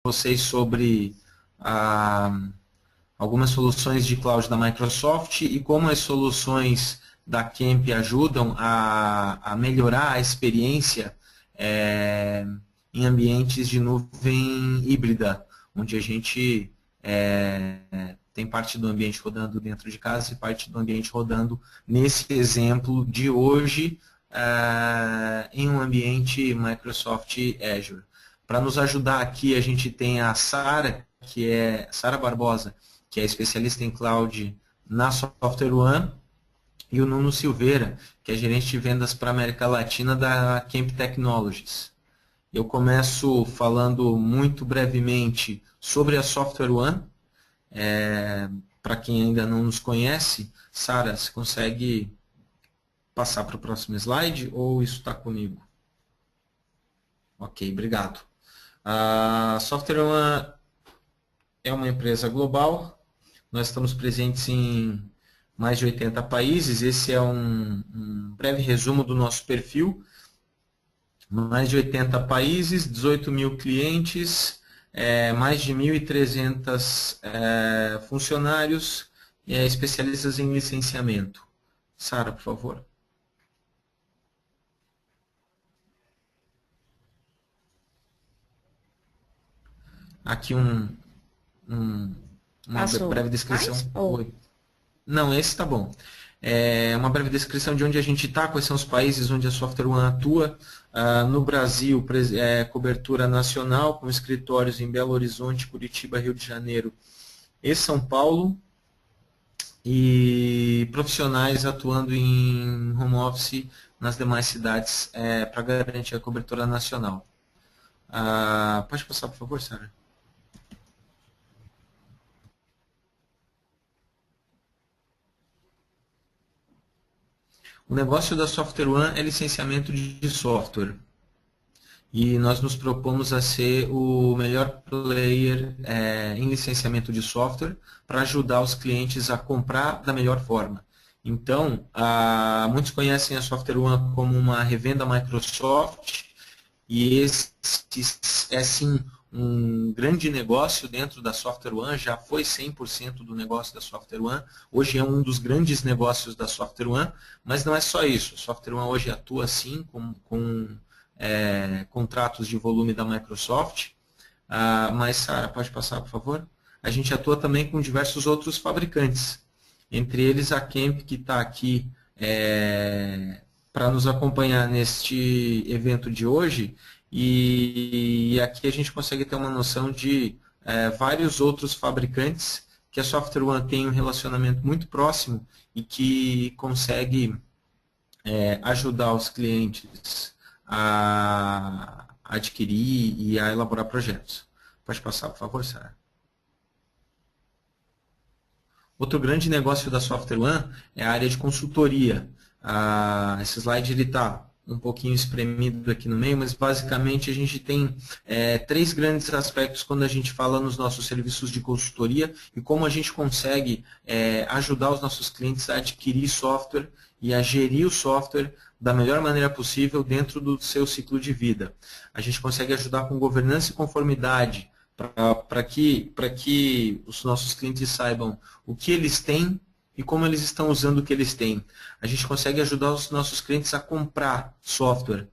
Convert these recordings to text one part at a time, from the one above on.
vocês sobre algumas soluções de cloud da Microsoft e como as soluções da Kemp ajudam a melhorar a experiência em ambientes de nuvem híbrida, onde a gente tem parte do ambiente rodando dentro de casa e parte do ambiente rodando, nesse exemplo de hoje, em um ambiente Microsoft Azure. Para nos ajudar aqui, a gente tem a Sara, que é Sara Barbosa, que é especialista em cloud na SoftwareOne, e o Nuno Silveira, que é gerente de vendas para a América Latina da Kemp Technologies. Eu começo falando muito brevemente sobre a SoftwareOne. Para quem ainda não nos conhece, Sara, você consegue passar para o próximo slide ou isso está comigo? Ok, obrigado. A SoftwareOne é uma empresa global. Nós estamos presentes em mais de 80 países. Esse é um breve resumo do nosso perfil. Mais de 80 países, 18 mil clientes, mais de 1.300 funcionários especialistas em licenciamento. Sara, por favor. Aqui uma breve descrição. Oi. Não, esse está bom. Uma breve descrição de onde a gente está, quais são os países onde a SoftwareOne atua. No Brasil, cobertura nacional, com escritórios em Belo Horizonte, Curitiba, Rio de Janeiro e São Paulo. E profissionais atuando em home office nas demais cidades para garantir a cobertura nacional. Pode passar, por favor, Sara? O negócio da SoftwareOne é licenciamento de software. E nós nos propomos a ser o melhor player em licenciamento de software para ajudar os clientes a comprar da melhor forma. Então, muitos conhecem a SoftwareOne como uma revenda Microsoft e esse é sim um grande negócio dentro da SoftwareOne, já foi 100% do negócio da SoftwareOne, hoje é um dos grandes negócios da SoftwareOne, mas não é só isso. A SoftwareOne hoje atua sim com contratos de volume da Microsoft, mas Sara, pode passar, por favor? A gente atua também com diversos outros fabricantes, entre eles a Kemp, que está aqui para nos acompanhar neste evento de hoje, e aqui a gente consegue ter uma noção de vários outros fabricantes que a SoftwareOne tem um relacionamento muito próximo e que consegue ajudar os clientes a adquirir e a elaborar projetos. Pode passar, por favor, Sara. Outro grande negócio da SoftwareOne é a área de consultoria. Esse slide está um pouquinho espremido aqui no meio, mas basicamente a gente tem três grandes aspectos quando a gente fala nos nossos serviços de consultoria e como a gente consegue ajudar os nossos clientes a adquirir software e a gerir o software da melhor maneira possível dentro do seu ciclo de vida. A gente consegue ajudar com governança e conformidade para que os nossos clientes saibam o que eles têm e como eles estão usando o que eles têm. A gente consegue ajudar os nossos clientes a comprar software,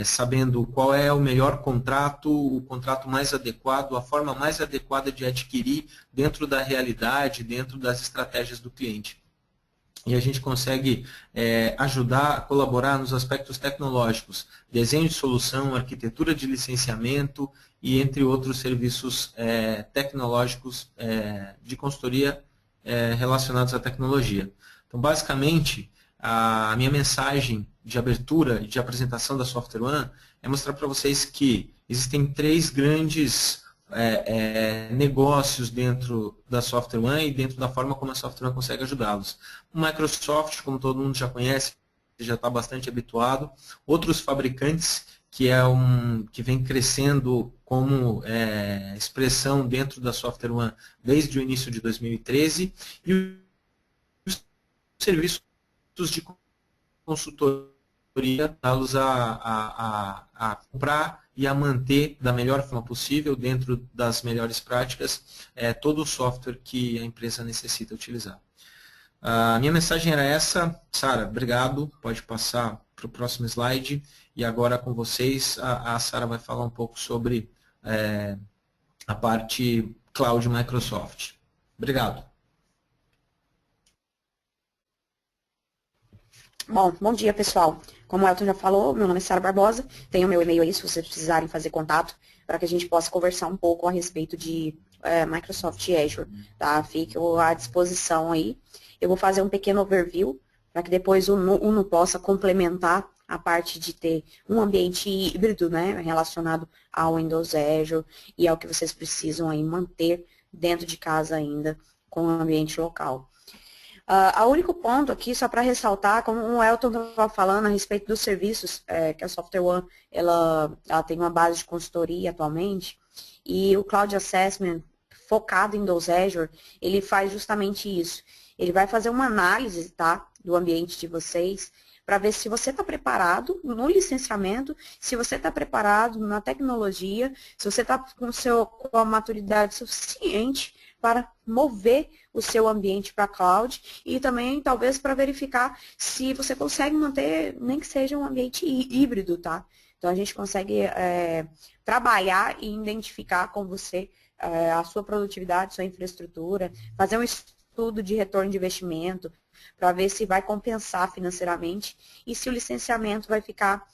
sabendo qual é o melhor contrato, o contrato mais adequado, a forma mais adequada de adquirir dentro da realidade, dentro das estratégias do cliente. E a gente consegue ajudar, colaborar nos aspectos tecnológicos, desenho de solução, arquitetura de licenciamento e entre outros serviços tecnológicos de consultoria relacionados à tecnologia. Então, basicamente, a minha mensagem de abertura e de apresentação da SoftwareOne é mostrar para vocês que existem três grandes negócios dentro da SoftwareOne e dentro da forma como a SoftwareOne consegue ajudá-los. O Microsoft, como todo mundo já conhece, já está bastante habituado. Outros fabricantes, que vem crescendo como expressão dentro da SoftwareOne desde o início de 2013. E os serviços de consultoria, ajudá-los a comprar e a manter da melhor forma possível, dentro das melhores práticas, todo o software que a empresa necessita utilizar. A minha mensagem era essa. Sara, obrigado. Pode passar para o próximo slide. E agora com vocês, a Sara vai falar um pouco sobre a parte Cloud Microsoft. Obrigado. Bom dia, pessoal. Como o Elton já falou, meu nome é Sara Barbosa. Tem o meu e-mail aí, se vocês precisarem fazer contato, para que a gente possa conversar um pouco a respeito de Microsoft Azure. Tá? Fique à disposição aí. Eu vou fazer um pequeno overview, para que depois o Nuno possa complementar a parte de ter um ambiente híbrido, né, relacionado ao Windows Azure e ao que vocês precisam aí manter dentro de casa ainda com o ambiente local. O único ponto aqui, só para ressaltar, como o Elton estava falando a respeito dos serviços, que a SoftwareOne ela tem uma base de consultoria atualmente, e o Cloud Assessment focado em Windows Azure, ele faz justamente isso. Ele vai fazer uma análise, tá, do ambiente de vocês, para ver se você está preparado no licenciamento, se você está preparado na tecnologia, se você está com a maturidade suficiente para mover o seu ambiente para a cloud e também talvez para verificar se você consegue manter, nem que seja um ambiente híbrido, tá? Então a gente consegue trabalhar e identificar com você a sua produtividade, sua infraestrutura, fazer um estudo de retorno de investimento para ver se vai compensar financeiramente e se o licenciamento vai ficar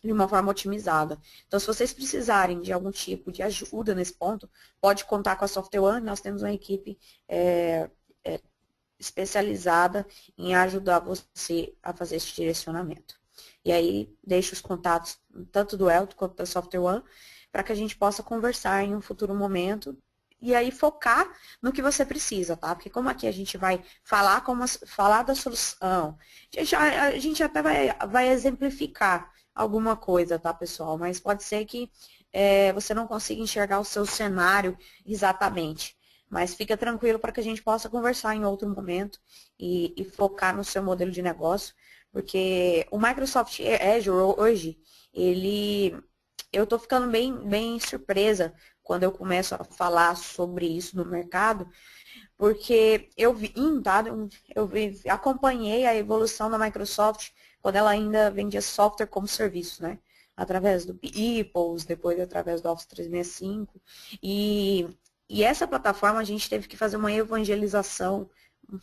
de uma forma otimizada. Então, se vocês precisarem de algum tipo de ajuda nesse ponto, pode contar com a SoftwareOne. Nós temos uma equipe especializada em ajudar você a fazer esse direcionamento. E aí, deixo os contatos tanto do Elton quanto da SoftwareOne para que a gente possa conversar em um futuro momento e aí focar no que você precisa, tá? Porque como aqui a gente vai falar da solução, a gente até vai exemplificar alguma coisa, tá, pessoal? Mas pode ser que você não consiga enxergar o seu cenário exatamente. Mas fica tranquilo para que a gente possa conversar em outro momento e focar no seu modelo de negócio, porque o Microsoft Azure hoje, eu estou ficando bem surpresa quando eu começo a falar sobre isso no mercado, porque acompanhei a evolução da Microsoft quando ela ainda vendia software como serviço, né? Através do Peoples, depois através do Office 365. E essa plataforma a gente teve que fazer uma evangelização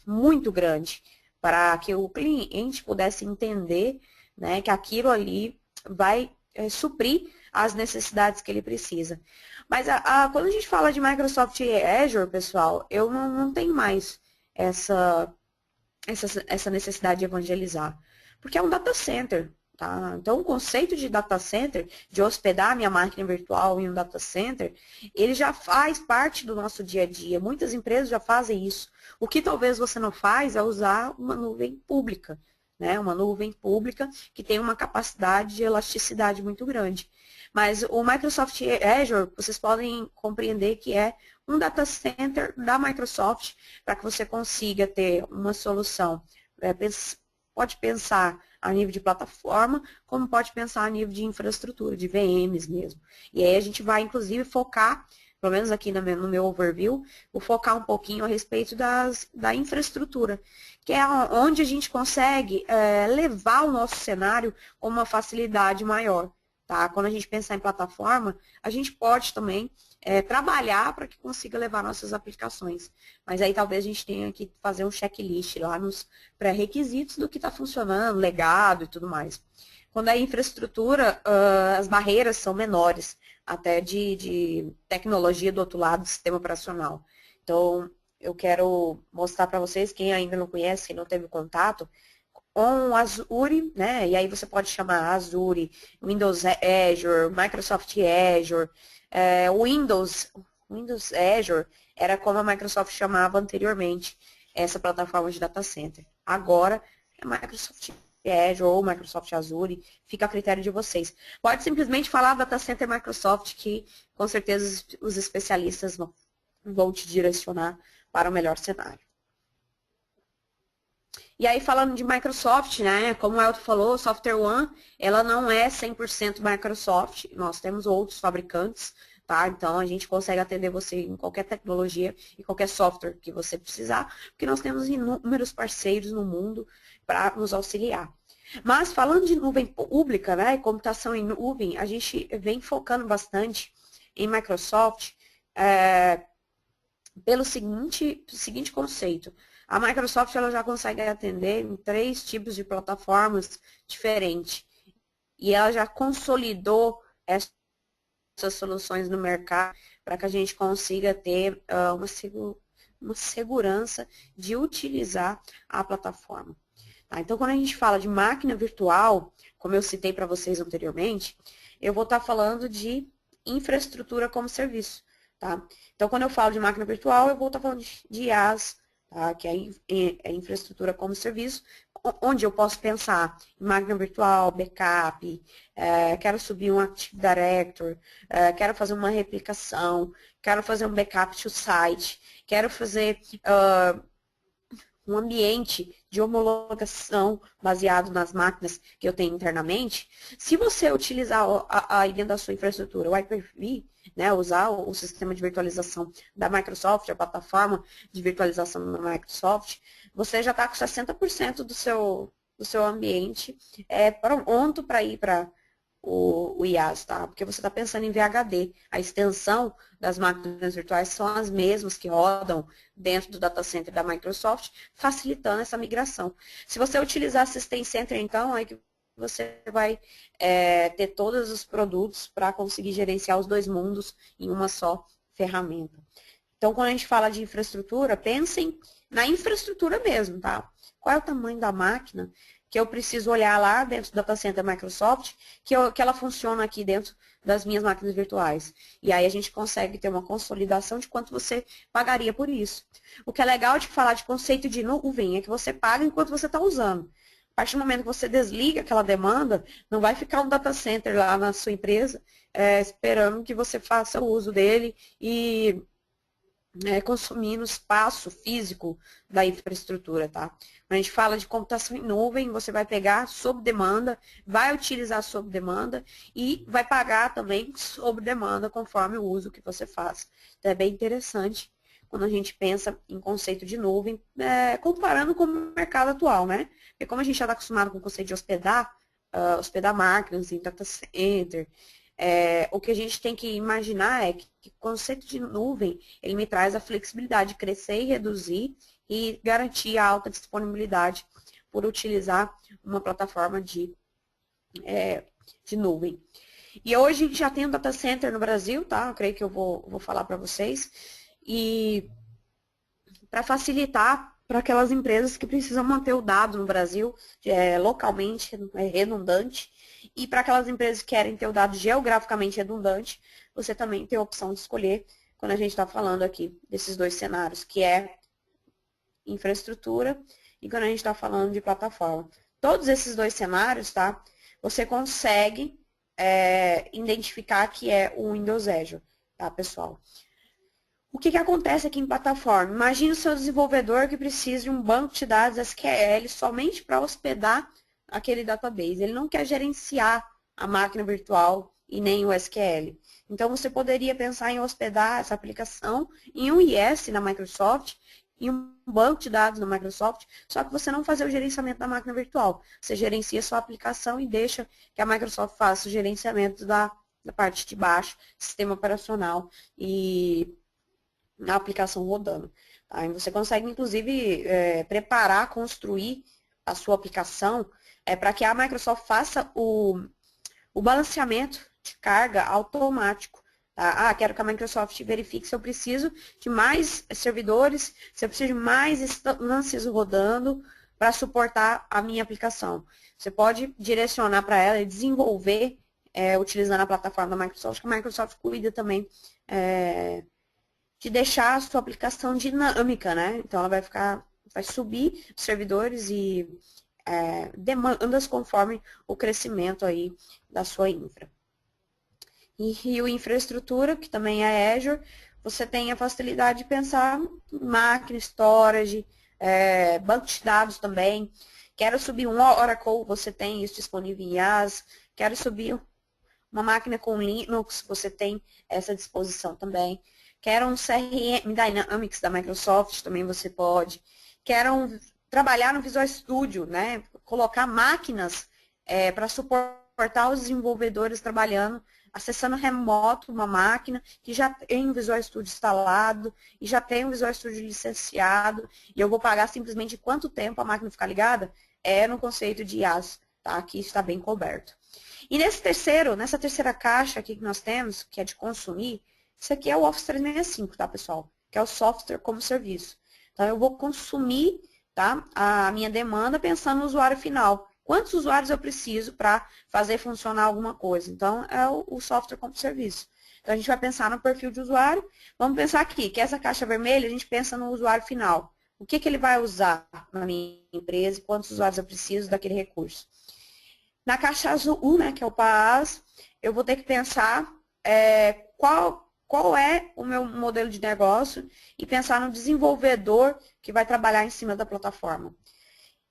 muito grande para que o cliente pudesse entender, né, que aquilo ali vai suprir as necessidades que ele precisa. Mas quando a gente fala de Microsoft Azure, pessoal, eu não tenho mais essa necessidade de evangelizar. Porque é um data center, tá? Então, o conceito de data center, de hospedar minha máquina virtual em um data center, ele já faz parte do nosso dia a dia. Muitas empresas já fazem isso. O que talvez você não faz é usar uma nuvem pública, né? Uma nuvem pública que tem uma capacidade de elasticidade muito grande. Mas o Microsoft Azure, vocês podem compreender que é um data center da Microsoft para que você consiga ter uma solução. Pode pensar a nível de plataforma, como pode pensar a nível de infraestrutura, de VMs mesmo. E aí a gente vai, inclusive, focar, pelo menos aqui no meu overview, vou focar um pouquinho a respeito da infraestrutura, que é onde a gente consegue levar o nosso cenário com uma facilidade maior. Tá? Quando a gente pensar em plataforma, a gente pode também trabalhar para que consiga levar nossas aplicações. Mas aí talvez a gente tenha que fazer um checklist lá nos pré-requisitos do que está funcionando, legado e tudo mais. Quando é infraestrutura, as barreiras são menores, até de tecnologia do outro lado do sistema operacional. Então, eu quero mostrar para vocês, quem ainda não conhece, quem não teve contato, com Azure, né? E aí você pode chamar Azure, Windows Azure, Microsoft Azure, Windows Azure era como a Microsoft chamava anteriormente essa plataforma de data center. Agora é Microsoft Azure ou Microsoft Azure, fica a critério de vocês. Pode simplesmente falar data center Microsoft, que com certeza os especialistas vão te direcionar para o melhor cenário. E aí, falando de Microsoft, né, como o Elton falou, SoftwareOne, ela não é 100% Microsoft, nós temos outros fabricantes, tá? Então, a gente consegue atender você em qualquer tecnologia e qualquer software que você precisar, porque nós temos inúmeros parceiros no mundo para nos auxiliar. Mas, falando de nuvem pública, né, computação em nuvem, a gente vem focando bastante em Microsoft, pelo seguinte conceito. A Microsoft ela já consegue atender em 3 tipos de plataformas diferentes. E ela já consolidou essas soluções no mercado para que a gente consiga ter uma segurança de utilizar a plataforma. Tá? Então, quando a gente fala de máquina virtual, como eu citei para vocês anteriormente, eu vou estar falando de infraestrutura como serviço. Tá? Então, quando eu falo de máquina virtual, eu vou estar falando de IaaS, tá? Que é infraestrutura como serviço, onde eu posso pensar em máquina virtual, backup, quero subir um Active Directory, quero fazer uma replicação, quero fazer um backup to site, quero fazer um ambiente de homologação baseado nas máquinas que eu tenho internamente. Se você utilizar aí dentro da sua infraestrutura o Hyper-V, né, usar o sistema de virtualização da Microsoft, a plataforma de virtualização da Microsoft, você já está com 60% do seu ambiente pronto para ir para o IaaS, tá? Porque você está pensando em VHD. A extensão das máquinas virtuais são as mesmas que rodam dentro do data center da Microsoft, facilitando essa migração. Se você utilizar Assistant Center, então, é que você vai ter todos os produtos para conseguir gerenciar os dois mundos em uma só ferramenta. Então, quando a gente fala de infraestrutura, pensem na infraestrutura mesmo, tá? Qual é o tamanho da máquina que eu preciso olhar lá dentro do data center da Microsoft, que ela funciona aqui dentro das minhas máquinas virtuais. E aí a gente consegue ter uma consolidação de quanto você pagaria por isso. O que é legal de falar de conceito de nuvem é que você paga enquanto você está usando. A partir do momento que você desliga aquela demanda, não vai ficar um data center lá na sua empresa esperando que você faça o uso dele e consumindo espaço físico da infraestrutura, tá? Quando a gente fala de computação em nuvem, você vai pegar sob demanda, vai utilizar sob demanda e vai pagar também sob demanda conforme o uso que você faz. Então, é bem interessante quando a gente pensa em conceito de nuvem, comparando com o mercado atual, né? Porque como a gente já está acostumado com o conceito de hospedar máquinas em data center, o que a gente tem que imaginar é que o conceito de nuvem, ele me traz a flexibilidade de crescer e reduzir e garantir a alta disponibilidade por utilizar uma plataforma de nuvem. E hoje a gente já tem um data center no Brasil, tá? Eu creio que eu vou falar para vocês. E para facilitar para aquelas empresas que precisam manter o dado no Brasil localmente, redundante, e para aquelas empresas que querem ter o dado geograficamente redundante, você também tem a opção de escolher, quando a gente está falando aqui desses dois cenários, que é infraestrutura e quando a gente está falando de plataforma. Todos esses dois cenários, tá? Você consegue identificar que é o Windows Azure, tá, pessoal? O que acontece aqui em plataforma? Imagine o seu desenvolvedor que precisa de um banco de dados SQL somente para hospedar aquele database. Ele não quer gerenciar a máquina virtual e nem o SQL. Então, você poderia pensar em hospedar essa aplicação em um IS na Microsoft, em um banco de dados na Microsoft, só que você não fazer o gerenciamento da máquina virtual. Você gerencia a sua aplicação e deixa que a Microsoft faça o gerenciamento da parte de baixo, sistema operacional e na aplicação rodando. Tá? E você consegue, inclusive, preparar, construir a sua aplicação para que a Microsoft faça o balanceamento de carga automático. Tá? Quero que a Microsoft verifique se eu preciso de mais servidores, se eu preciso de mais instâncias rodando para suportar a minha aplicação. Você pode direcionar para ela e desenvolver utilizando a plataforma da Microsoft, que a Microsoft cuida também de deixar a sua aplicação dinâmica, né? Então, ela vai subir os servidores e demandas conforme o crescimento aí da sua infra. E o infraestrutura, que também é Azure, você tem a facilidade de pensar em máquina, storage, banco de dados também. Quero subir um Oracle, você tem isso disponível em IaaS. Quero subir uma máquina com Linux, você tem essa disposição também. Quero um CRM Dynamics da Microsoft, também você pode. Quero trabalhar no Visual Studio, né? Colocar máquinas para suportar os desenvolvedores trabalhando, acessando remoto uma máquina que já tem o Visual Studio instalado e já tem o Visual Studio licenciado e eu vou pagar simplesmente quanto tempo a máquina ficar ligada? É no conceito de IaaS, tá? Aqui está bem coberto. E nessa terceira caixa aqui que nós temos, que é de consumir, isso aqui é o Office 365, tá, pessoal? Que é o software como serviço. Então, eu vou consumir, tá, a minha demanda pensando no usuário final. Quantos usuários eu preciso para fazer funcionar alguma coisa? Então, é o software como serviço. Então, a gente vai pensar no perfil de usuário. Vamos pensar aqui, que essa caixa vermelha, a gente pensa no usuário final. O que ele vai usar na minha empresa e quantos usuários eu preciso daquele recurso. Na caixa azul, né, que é o PaaS, eu vou ter que pensar qual é o meu modelo de negócio e pensar no desenvolvedor que vai trabalhar em cima da plataforma.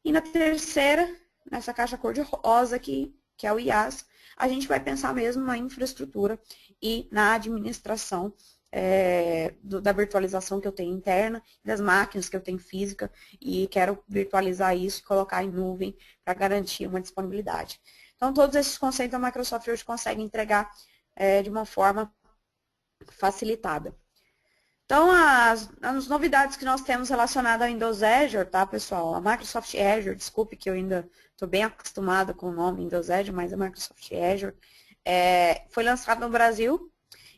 E na terceira, nessa caixa cor-de-rosa aqui, que é o IaaS, a gente vai pensar mesmo na infraestrutura e na administração da virtualização que eu tenho interna, das máquinas que eu tenho física e quero virtualizar isso e colocar em nuvem para garantir uma disponibilidade. Então, todos esses conceitos a Microsoft hoje consegue entregar de uma forma facilitada. Então, as novidades que nós temos relacionadas ao Windows Azure, tá, pessoal? A Microsoft Azure, desculpe que eu ainda estou bem acostumada com o nome Windows Azure, mas a Microsoft Azure foi lançada no Brasil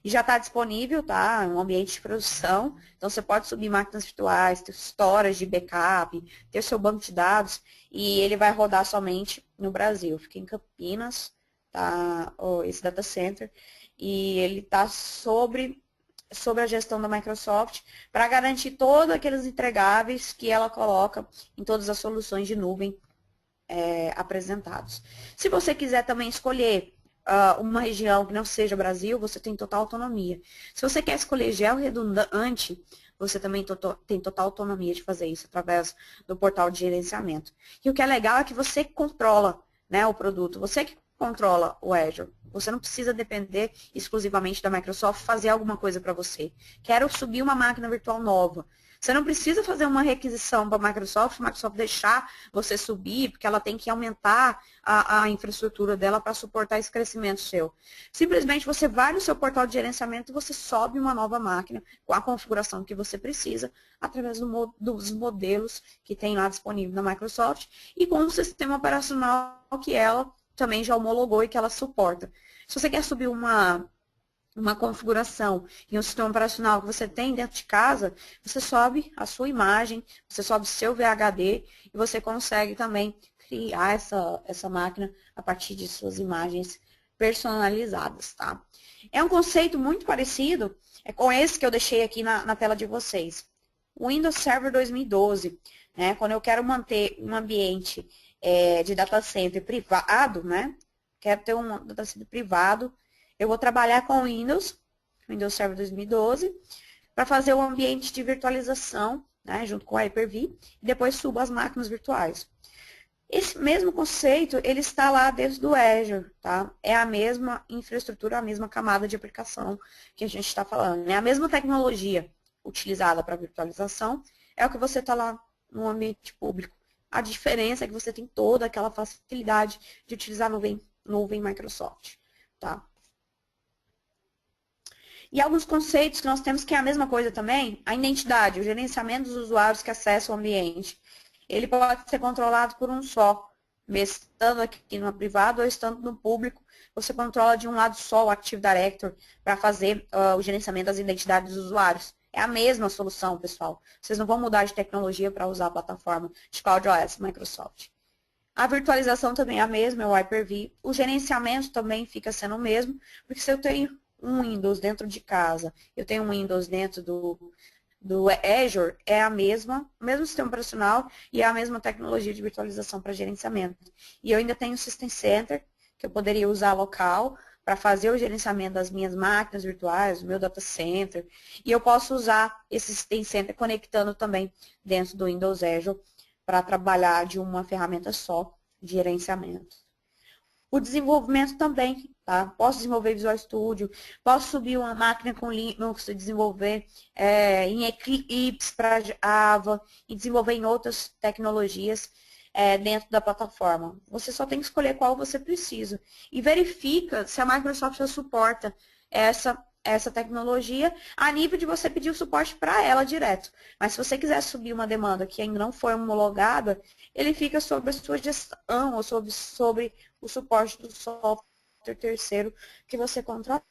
e já está disponível, tá? Um ambiente de produção. Então, você pode subir máquinas virtuais, ter storage de backup, ter seu banco de dados e ele vai rodar somente no Brasil. Fica em Campinas, tá? Esse data center. E ele está sobre a gestão da Microsoft para garantir todos aqueles entregáveis que ela coloca em todas as soluções de nuvem apresentados. Se você quiser também escolher uma região que não seja Brasil, você tem total autonomia. Se você quer escolher gel redundante, você também tem total autonomia de fazer isso através do portal de gerenciamento. E o que é legal é que você controla, né, o produto, você que controla o Azure. Você não precisa depender exclusivamente da Microsoft fazer alguma coisa para você. Quero subir uma máquina virtual nova. Você não precisa fazer uma requisição para a Microsoft deixar você subir, porque ela tem que aumentar a infraestrutura dela para suportar esse crescimento seu. Simplesmente você vai no seu portal de gerenciamento e você sobe uma nova máquina com a configuração que você precisa, através dos modelos que tem lá disponível na Microsoft e com o sistema operacional que ela também já homologou e que ela suporta. Se você quer subir uma configuração em um sistema operacional que você tem dentro de casa, você sobe a sua imagem, você sobe o seu VHD e você consegue também criar essa máquina a partir de suas imagens personalizadas, tá? É um conceito muito parecido com esse que eu deixei aqui na tela de vocês. O Windows Server 2012, né? Quando eu quero manter um ambiente de data center privado, né? Quero ter um data center privado, eu vou trabalhar com Windows Server 2012, para fazer o ambiente de virtualização, né, junto com a Hyper-V, e depois subo as máquinas virtuais. Esse mesmo conceito, ele está lá dentro do Azure, tá? É a mesma infraestrutura, a mesma camada de aplicação que a gente está falando. É a mesma tecnologia utilizada para virtualização, é o que você está lá no ambiente público. A diferença é que você tem toda aquela facilidade de utilizar nuvem Microsoft, tá? E alguns conceitos que nós temos que é a mesma coisa também, a identidade, o gerenciamento dos usuários que acessam o ambiente. Ele pode ser controlado por um só, estando aqui no privado ou estando no público, você controla de um lado só o Active Directory para fazer o gerenciamento das identidades dos usuários. É a mesma solução, pessoal. Vocês não vão mudar de tecnologia para usar a plataforma de CloudOS Microsoft. A virtualização também é a mesma, é o Hyper-V. O gerenciamento também fica sendo o mesmo, porque se eu tenho um Windows dentro de casa, eu tenho um Windows dentro do Azure, é o mesmo sistema operacional e é a mesma tecnologia de virtualização para gerenciamento. E eu ainda tenho o System Center, que eu poderia usar local, para fazer o gerenciamento das minhas máquinas virtuais, do meu data center, e eu posso usar esse System Center conectando também dentro do Windows Azure para trabalhar de uma ferramenta só de gerenciamento. O desenvolvimento também, tá? Posso desenvolver Visual Studio, posso subir uma máquina com Linux, desenvolver em Eclipse para Java e desenvolver em outras tecnologias dentro da plataforma. Você só tem que escolher qual você precisa. E verifica se a Microsoft já suporta essa tecnologia a nível de você pedir o suporte para ela direto. Mas se você quiser subir uma demanda que ainda não foi homologada, ele fica sobre a sua gestão ou sobre o suporte do software terceiro que você contratou.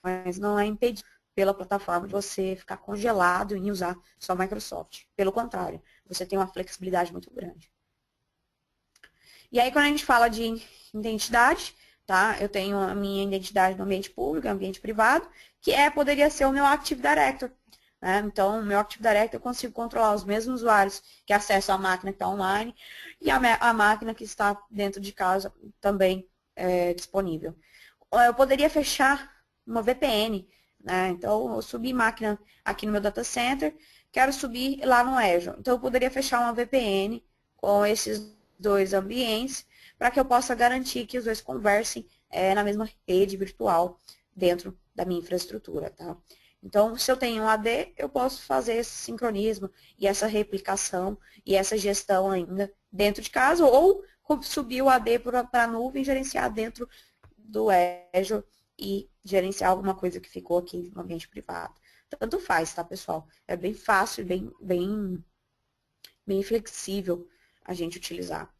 Mas não é impedido pela plataforma de você ficar congelado em usar só Microsoft. Pelo contrário, você tem uma flexibilidade muito grande. E aí, quando a gente fala de identidade, tá? Eu tenho a minha identidade no ambiente público, no ambiente privado, que poderia ser o meu Active Directory. Né? Então, o meu Active Directory eu consigo controlar os mesmos usuários que acessam a máquina que está online e a máquina que está dentro de casa também disponível. Eu poderia fechar uma VPN, né? Então, eu subi máquina aqui no meu data center, quero subir lá no Azure. Então, eu poderia fechar uma VPN com esses dois ambientes para que eu possa garantir que os dois conversem na mesma rede virtual dentro da minha infraestrutura, tá? Então, se eu tenho um AD, eu posso fazer esse sincronismo e essa replicação e essa gestão ainda dentro de casa ou subir o AD para a nuvem e gerenciar dentro do Azure e gerenciar alguma coisa que ficou aqui no ambiente privado. Tanto faz, tá, pessoal? É bem fácil, bem flexível a gente utilizar.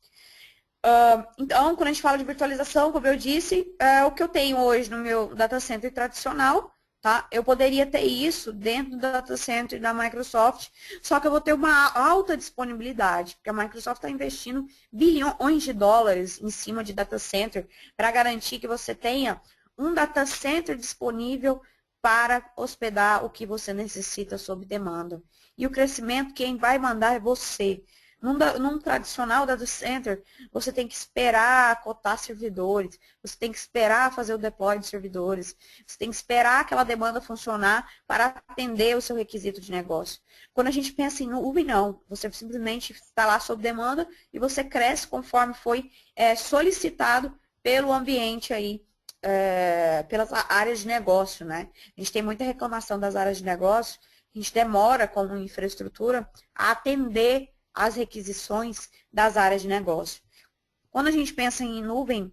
Então, quando a gente fala de virtualização, como eu disse, o que eu tenho hoje no meu data center tradicional, tá? Eu poderia ter isso dentro do data center da Microsoft, só que eu vou ter uma alta disponibilidade, porque a Microsoft está investindo bilhões de dólares em cima de data center para garantir que você tenha um data center disponível para hospedar o que você necessita sob demanda. E o crescimento, quem vai mandar é você. Num tradicional data center, você tem que esperar cotar servidores, você tem que esperar fazer o deploy de servidores, você tem que esperar aquela demanda funcionar para atender o seu requisito de negócio. Quando a gente pensa em nuvem, não. Você simplesmente está lá sob demanda e você cresce conforme foi solicitado pelo ambiente aí, pelas áreas de negócio, né? A gente tem muita reclamação das áreas de negócio, a gente demora como infraestrutura a atender as requisições das áreas de negócio. Quando a gente pensa em nuvem,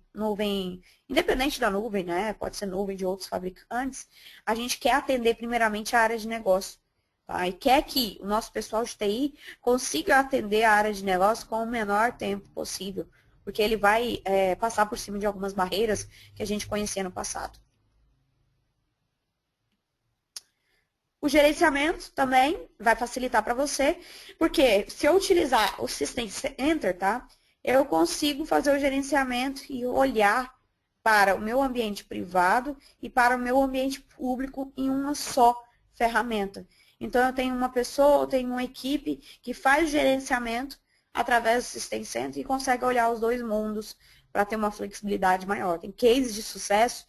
independente da nuvem, né, pode ser nuvem de outros fabricantes, a gente quer atender primeiramente a área de negócio. Tá? E quer que o nosso pessoal de TI consiga atender a área de negócio com o menor tempo possível, porque ele vai passar por cima de algumas barreiras que a gente conhecia no passado. O gerenciamento também vai facilitar para você, porque se eu utilizar o System Center, tá? Eu consigo fazer o gerenciamento e olhar para o meu ambiente privado e para o meu ambiente público em uma só ferramenta. Então, eu tenho uma pessoa, eu tenho uma equipe que faz gerenciamento através do System Center e consegue olhar os dois mundos para ter uma flexibilidade maior. Tem cases de sucesso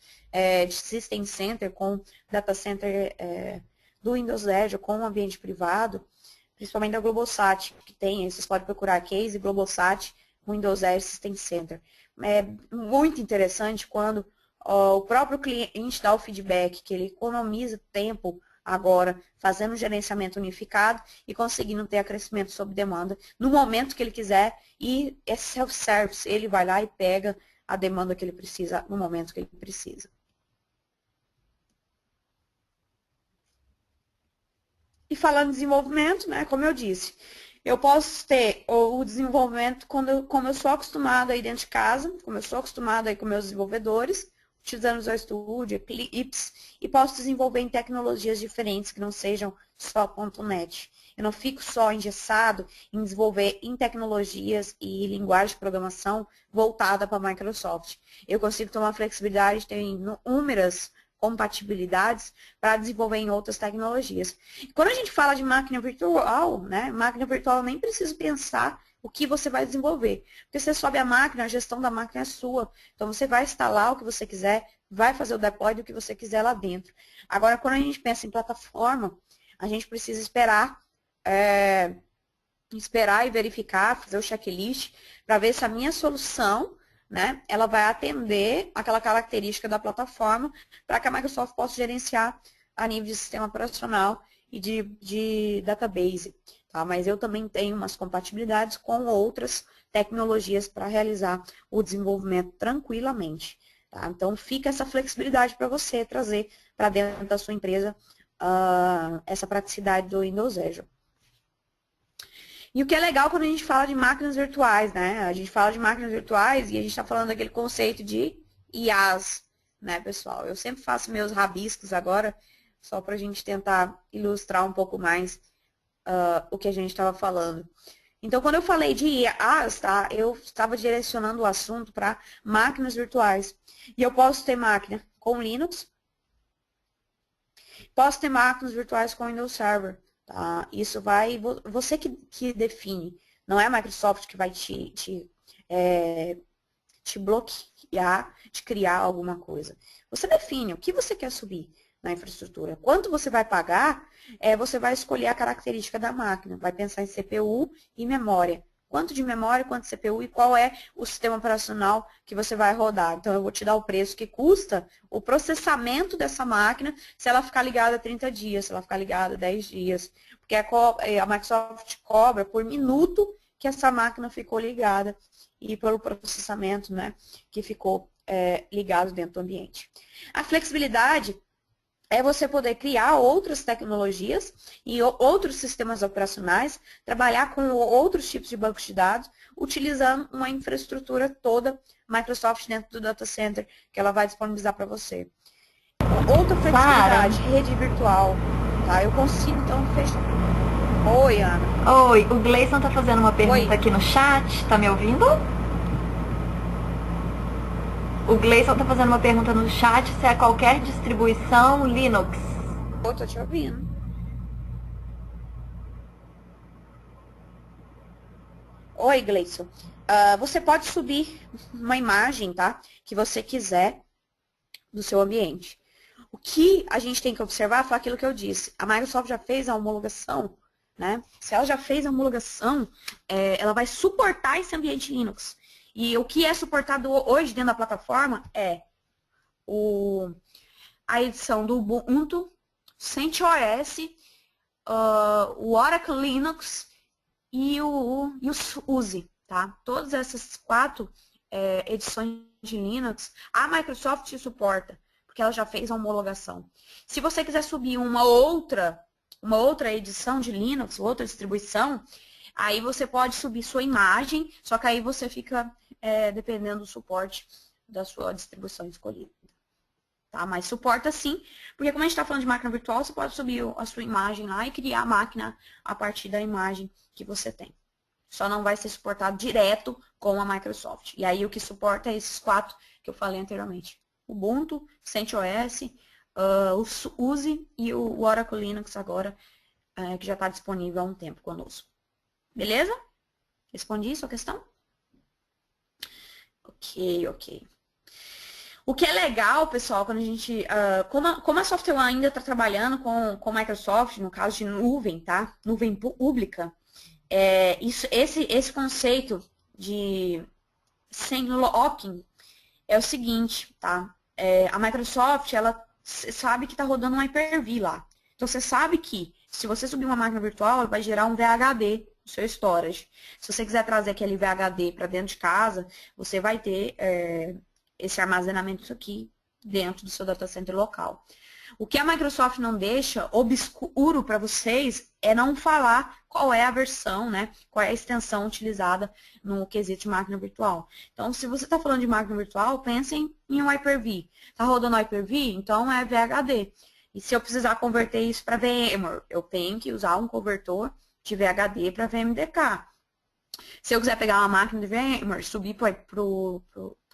de System Center com data center do Windows Azure com o ambiente privado, principalmente da Globosat, que tem, vocês podem procurar case Globosat Windows Azure System Center. É muito interessante quando o próprio cliente dá o feedback, que ele economiza tempo agora fazendo um gerenciamento unificado e conseguindo ter crescimento sob demanda no momento que ele quiser e é self-service, ele vai lá e pega a demanda que ele precisa no momento que ele precisa. E falando de desenvolvimento, né, como eu disse, eu posso ter o desenvolvimento como eu sou acostumada aí dentro de casa, como eu sou acostumada aí com meus desenvolvedores, utilizando o Visual Studio, Eclipse, e posso desenvolver em tecnologias diferentes que não sejam só .NET. Eu não fico só engessado em desenvolver em tecnologias e linguagem de programação voltada para a Microsoft. Eu consigo ter uma flexibilidade, ter inúmeras compatibilidades para desenvolver em outras tecnologias. Quando a gente fala de máquina virtual, né, máquina virtual eu nem preciso pensar o que você vai desenvolver. Porque você sobe a máquina, a gestão da máquina é sua. Então, você vai instalar o que você quiser, vai fazer o deploy do que você quiser lá dentro. Agora, quando a gente pensa em plataforma, a gente precisa esperar e verificar, fazer o checklist, para ver se a minha solução, né, ela vai atender aquela característica da plataforma para que a Microsoft possa gerenciar a nível de sistema operacional e de database. Tá? Mas eu também tenho umas compatibilidades com outras tecnologias para realizar o desenvolvimento tranquilamente. Tá? Então, fica essa flexibilidade para você trazer para dentro da sua empresa essa praticidade do Windows Azure. E o que é legal quando a gente fala de máquinas virtuais, né? A gente fala de máquinas virtuais e a gente está falando daquele conceito de IaaS, né, pessoal? Eu sempre faço meus rabiscos agora, só para a gente tentar ilustrar um pouco mais o que a gente estava falando. Então, quando eu falei de IaaS, tá, eu estava direcionando o assunto para máquinas virtuais. E eu posso ter máquina com Linux, posso ter máquinas virtuais com Windows Server. Tá? Isso vai, você que define, não é a Microsoft que vai te bloquear de criar alguma coisa. Você define o que você quer subir na infraestrutura. Quanto você vai pagar, você vai escolher a característica da máquina, vai pensar em CPU e memória. Quanto de memória, quanto de CPU e qual é o sistema operacional que você vai rodar. Então, eu vou te dar o preço que custa o processamento dessa máquina se ela ficar ligada 30 dias, se ela ficar ligada 10 dias. Porque a Microsoft cobra por minuto que essa máquina ficou ligada e pelo processamento, né, que ficou ligado dentro do ambiente. A flexibilidade é você poder criar outras tecnologias e outros sistemas operacionais, trabalhar com outros tipos de bancos de dados, utilizando uma infraestrutura toda Microsoft dentro do data center que ela vai disponibilizar para você. Outra flexibilidade, rede virtual. Tá? Eu consigo, então, fechar. Oi, Ana. Oi, o Gleison tá fazendo uma pergunta aqui no chat. Tá me ouvindo? O Gleison tá fazendo uma pergunta no chat se é qualquer distribuição Linux. Eu tô te ouvindo. Oi, Gleison. Você pode subir uma imagem, tá? Que você quiser do seu ambiente. O que a gente tem que observar foi aquilo que eu disse. A Microsoft já fez a homologação, né? Se ela já fez a homologação, ela vai suportar esse ambiente Linux. E o que é suportado hoje dentro da plataforma é a edição do Ubuntu, CentOS, o Oracle Linux e o SUSE, tá? Todas essas 4 edições de Linux, a Microsoft suporta, porque ela já fez a homologação. Se você quiser subir uma outra edição de Linux, outra distribuição, aí você pode subir sua imagem, só que aí você fica dependendo do suporte da sua distribuição escolhida. Tá? Mas suporta sim, porque como a gente está falando de máquina virtual, você pode subir a sua imagem lá e criar a máquina a partir da imagem que você tem. Só não vai ser suportado direto com a Microsoft. E aí o que suporta é esses 4 que eu falei anteriormente. Ubuntu, CentOS, o SUSE e o Oracle Linux agora, que já está disponível há um tempo conosco. Beleza? Respondi sua questão? Ok. O que é legal, pessoal, quando a gente... como a Software One ainda está trabalhando com Microsoft, no caso de nuvem, tá? Nuvem pública, esse conceito de sem locking é o seguinte, tá? A Microsoft, ela sabe que está rodando um Hyper-V lá. Então, você sabe que se você subir uma máquina virtual, ela vai gerar um VHD no seu storage. Se você quiser trazer aquele VHD para dentro de casa, você vai ter esse armazenamento aqui dentro do seu data center local. O que a Microsoft não deixa obscuro para vocês é não falar qual é a versão, né? Qual é a extensão utilizada no quesito de máquina virtual. Então, se você está falando de máquina virtual, pensem em um Hyper-V. Está rodando Hyper-V? Então é VHD. E se eu precisar converter isso para VMware, eu tenho que usar um convertor de VHD para VMDK. Se eu quiser pegar uma máquina de VMware, subir para o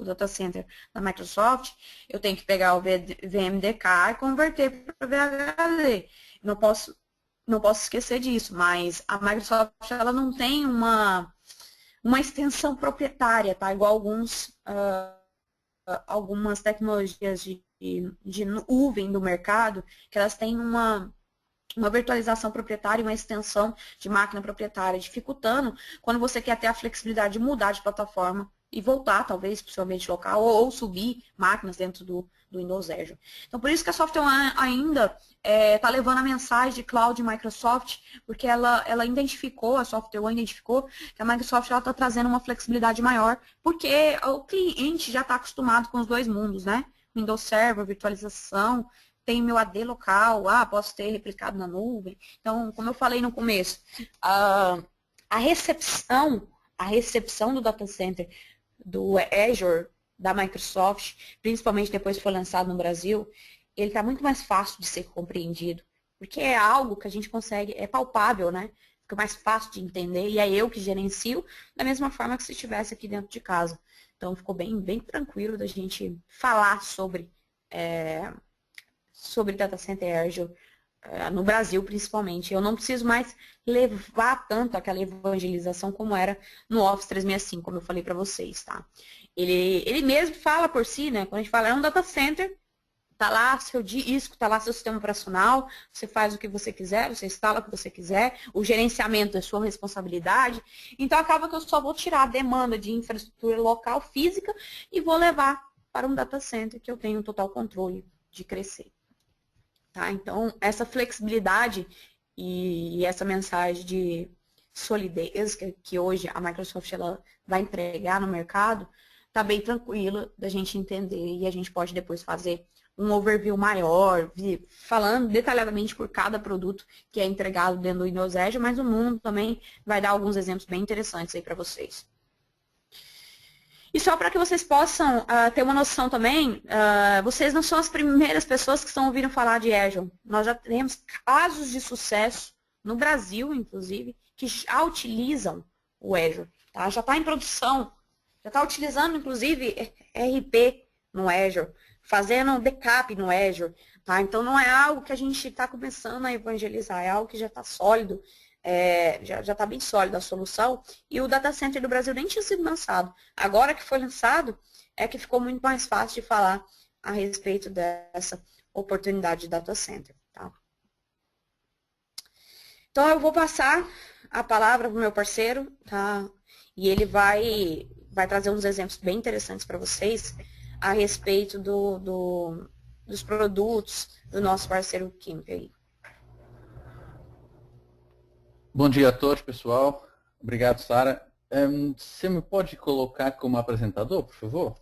data center da Microsoft, eu tenho que pegar o VMDK e converter para VHD. Não posso esquecer disso, mas a Microsoft ela não tem uma uma extensão proprietária, tá? Igual algumas tecnologias de nuvem do mercado, que elas têm uma virtualização proprietária e uma extensão de máquina proprietária, dificultando quando você quer ter a flexibilidade de mudar de plataforma e voltar, talvez, para o seu ambiente local, ou subir máquinas dentro do Windows Azure. Então, por isso que a Software One ainda está levando a mensagem de cloud de Microsoft, porque ela identificou, a Software One identificou que a Microsoft está trazendo uma flexibilidade maior, porque o cliente já está acostumado com os dois mundos, né? Windows Server, virtualização, tem meu AD local, posso ter replicado na nuvem. Então, como eu falei no começo, a recepção do data center do Azure, da Microsoft, principalmente depois que foi lançado no Brasil, ele está muito mais fácil de ser compreendido, porque é algo que a gente consegue, é palpável, né? Fica mais fácil de entender, e é eu que gerencio, da mesma forma que se estivesse aqui dentro de casa. Então, ficou bem tranquilo da gente falar sobre Data Center Azure, no Brasil principalmente. Eu não preciso mais levar tanto aquela evangelização como era no Office 365, como eu falei para vocês, tá? Ele mesmo fala por si, né? Quando a gente fala, é um data center, tá lá seu disco, tá lá seu sistema operacional, você faz o que você quiser, você instala o que você quiser, o gerenciamento é sua responsabilidade. Então, acaba que eu só vou tirar a demanda de infraestrutura local, física, e vou levar para um data center que eu tenho total controle de crescer. Tá? Então, essa flexibilidade e essa mensagem de solidez que hoje a Microsoft ela vai entregar no mercado, está bem tranquila da gente entender e a gente pode depois fazer um overview maior, falando detalhadamente por cada produto que é entregado dentro do Windows Azure, mas o mundo também vai dar alguns exemplos bem interessantes aí para vocês. E só para que vocês possam ter uma noção também, vocês não são as primeiras pessoas que estão ouvindo falar de Azure. Nós já temos casos de sucesso, no Brasil, inclusive, que já utilizam o Azure. Tá? Já está em produção, já está utilizando, inclusive, RP no Azure, fazendo backup no Azure. Tá? Então, não é algo que a gente está começando a evangelizar, é algo que já está sólido. Já está bem sólida a solução, e o data center do Brasil nem tinha sido lançado. Agora que foi lançado, é que ficou muito mais fácil de falar a respeito dessa oportunidade de data center. Tá? Então, eu vou passar a palavra para o meu parceiro, tá? E ele vai trazer uns exemplos bem interessantes para vocês a respeito dos produtos do nosso parceiro Kimp aí. Bom dia a todos, pessoal. Obrigado, Sara. Você me pode colocar como apresentador, por favor?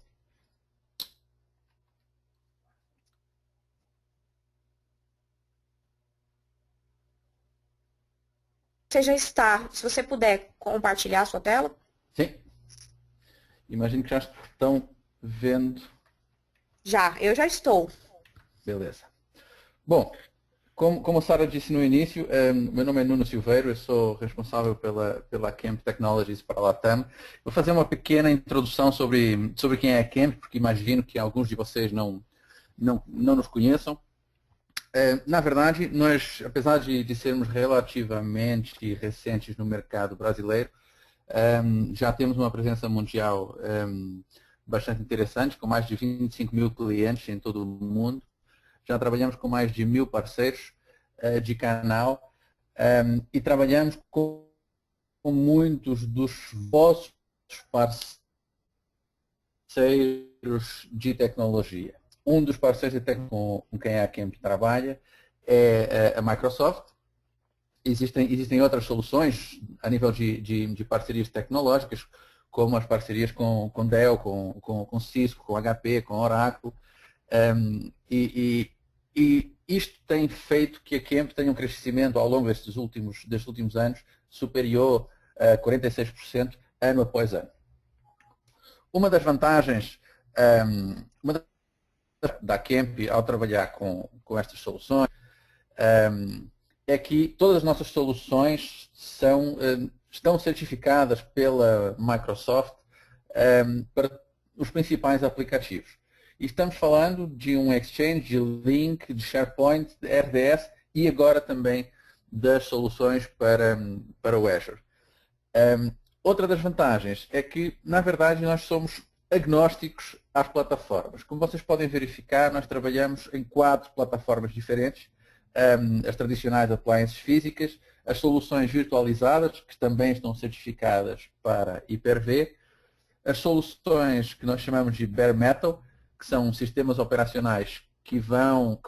Você já está, se você puder compartilhar a sua tela. Sim. Imagino que já estão vendo. Eu já estou. Beleza. Bom, como a Sara disse no início, meu nome é Nuno Silveiro, eu sou responsável pela Kemp Technologies para a Latam. Vou fazer uma pequena introdução sobre quem é a Kemp, porque imagino que alguns de vocês não nos conheçam. Na verdade, nós, apesar de sermos relativamente recentes no mercado brasileiro, já temos uma presença mundial bastante interessante, com mais de 25 mil clientes em todo o mundo. Já trabalhamos com mais de 1000 parceiros de canal e trabalhamos com muitos dos vossos parceiros de tecnologia. Um dos parceiros de tecnologia com quem a Kemp trabalha é a Microsoft. Existem outras soluções a nível de parcerias tecnológicas, como as parcerias com Dell, com Cisco, com HP, com Oracle. E isto tem feito que a Kemp tenha um crescimento ao longo destes últimos anos superior a 46% ano após ano. Uma das vantagens da Kemp ao trabalhar com estas soluções é que todas as nossas soluções estão certificadas pela Microsoft para os principais aplicativos. E estamos falando de um Exchange, de Link, de SharePoint, de RDS e agora também das soluções para o Azure. Outra das vantagens é que, na verdade, nós somos agnósticos às plataformas. Como vocês podem verificar, nós trabalhamos em 4 plataformas diferentes, as tradicionais appliances físicas, as soluções virtualizadas, que também estão certificadas para Hyper-V, as soluções que nós chamamos de Bare Metal, que são sistemas operacionais que